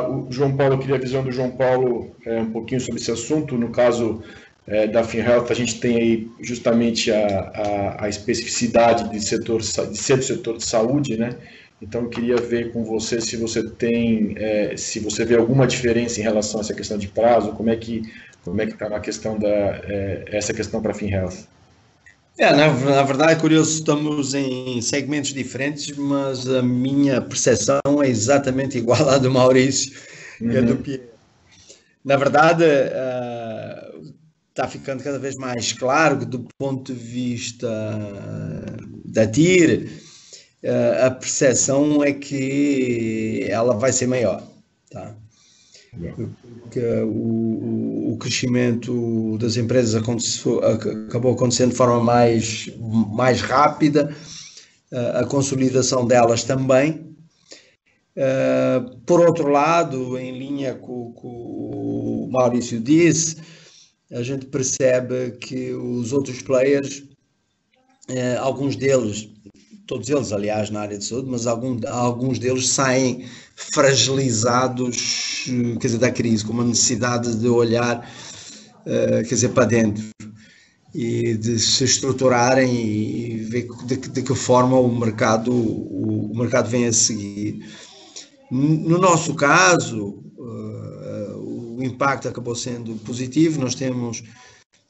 o João Paulo, eu queria a visão do João Paulo um pouquinho sobre esse assunto. No caso da FinHealth, a gente tem aí justamente a especificidade de ser do setor de saúde, né? Então, eu queria ver com você se você se você vê alguma diferença em relação a essa questão de prazo, como é que está na questão essa questão para a FinHealth. Na verdade é curioso, estamos em segmentos diferentes, mas a minha percepção é exatamente igual à do Maurício e à do Pierre. Na verdade, está ficando cada vez mais claro que, do ponto de vista da TIR, a percepção é que ela vai ser maior, tá? Porque o crescimento das empresas acabou acontecendo de forma mais rápida, a consolidação delas também. Por outro lado, em linha com o que o Maurício disse, a gente percebe que os outros players, alguns deles, todos eles, aliás, na área de saúde, mas alguns deles saem fragilizados, quer dizer, da crise, com uma necessidade de olhar, quer dizer, para dentro e de se estruturarem e ver de que forma o mercado vem a seguir. No nosso caso, o impacto acabou sendo positivo. Nós temos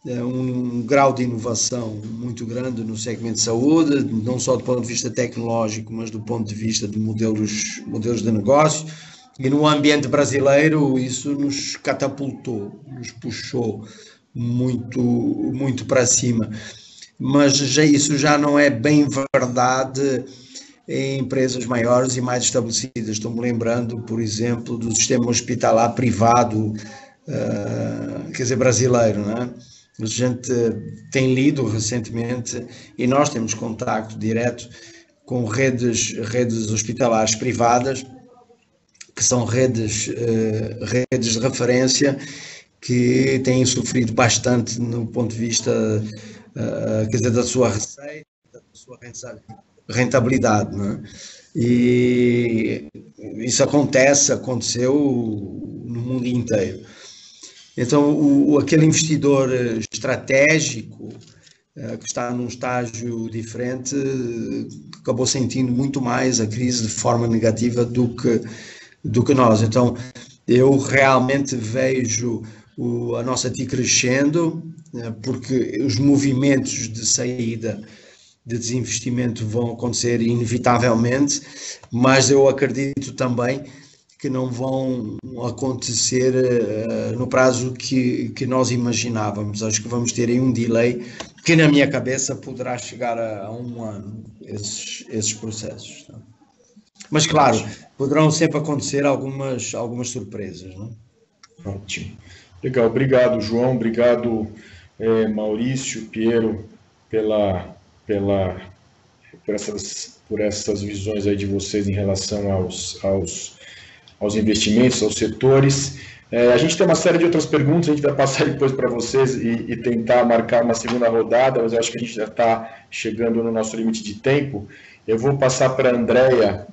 um grau de inovação muito grande no segmento de saúde, não só do ponto de vista tecnológico, mas do ponto de vista de modelos de negócio. E no ambiente brasileiro isso nos catapultou, nos puxou muito para cima. Mas isso já não é bem verdade em empresas maiores e mais estabelecidas. Estou-me lembrando, por exemplo, do sistema hospitalar privado, quer dizer, brasileiro, não é? A gente tem lido recentemente, e nós temos contacto direto com redes hospitalares privadas, que são redes de referência, que têm sofrido bastante no ponto de vista, quer dizer, da sua receita, da sua rentabilidade, não é? E isso aconteceu no mundo inteiro. Então, aquele investidor estratégico que está num estágio diferente acabou sentindo muito mais a crise de forma negativa do que nós. Então, eu realmente vejo a nossa TI crescendo, porque os movimentos de saída de desinvestimento vão acontecer inevitavelmente, mas eu acredito também que não vão acontecer no prazo que nós imaginávamos. Acho que vamos ter aí um delay que na minha cabeça poderá chegar a 1 ano, esses processos. Tá? Mas claro, poderão sempre acontecer algumas surpresas. Não? Ótimo. Legal, obrigado João, obrigado Maurício, Piero, por essas visões aí de vocês em relação aos investimentos, aos setores. A gente tem uma série de outras perguntas, a gente vai passar depois para vocês e tentar marcar uma segunda rodada, mas eu acho que a gente já está chegando no nosso limite de tempo. Eu vou passar para a Andrea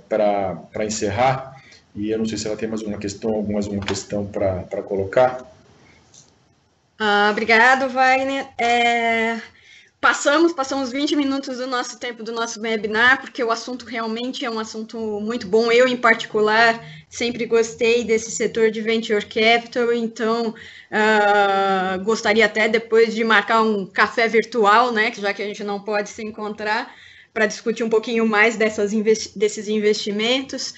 para encerrar, e eu não sei se ela tem mais uma questão para colocar. Obrigado, Wagner. Passamos 20 minutos do nosso tempo do nosso webinar, porque o assunto realmente é um assunto muito bom. Eu, em particular, sempre gostei desse setor de Venture Capital, então gostaria até depois de marcar um café virtual, né, já que a gente não pode se encontrar, para discutir um pouquinho mais desses investimentos.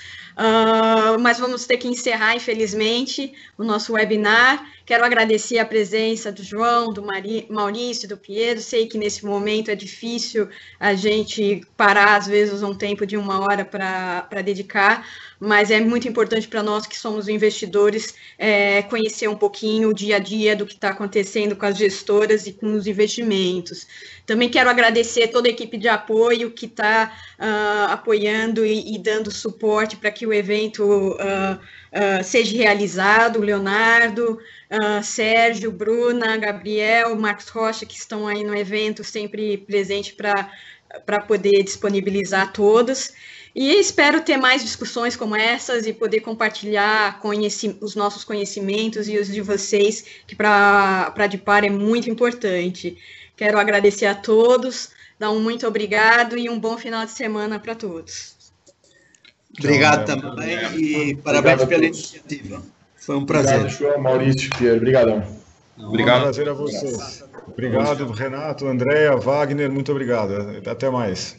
Mas vamos ter que encerrar, infelizmente, o nosso webinar. Quero agradecer a presença do João, do Maurício, do Piero. Sei que nesse momento é difícil a gente parar, às vezes, um tempo de 1 hora para dedicar, mas é muito importante para nós que somos investidores conhecer um pouquinho o dia a dia do que está acontecendo com as gestoras e com os investimentos. Também quero agradecer toda a equipe de apoio que está apoiando e dando suporte para que o evento seja realizado, o Leonardo, Sérgio, Bruna, Gabriel, Marcos Rocha, que estão aí no evento, sempre presente para poder disponibilizar todos. E espero ter mais discussões como essas e poder compartilhar os nossos conhecimentos e os de vocês, que para a DIPAR é muito importante. Quero agradecer a todos, dar um muito obrigado e um bom final de semana para todos. Obrigado também e parabéns pela iniciativa. Foi um prazer. Obrigado, João, Maurício, Piero. Obrigadão. Obrigado. Um prazer a vocês. Obrigado, Renato, Andréa, Wagner, muito obrigado. Até mais.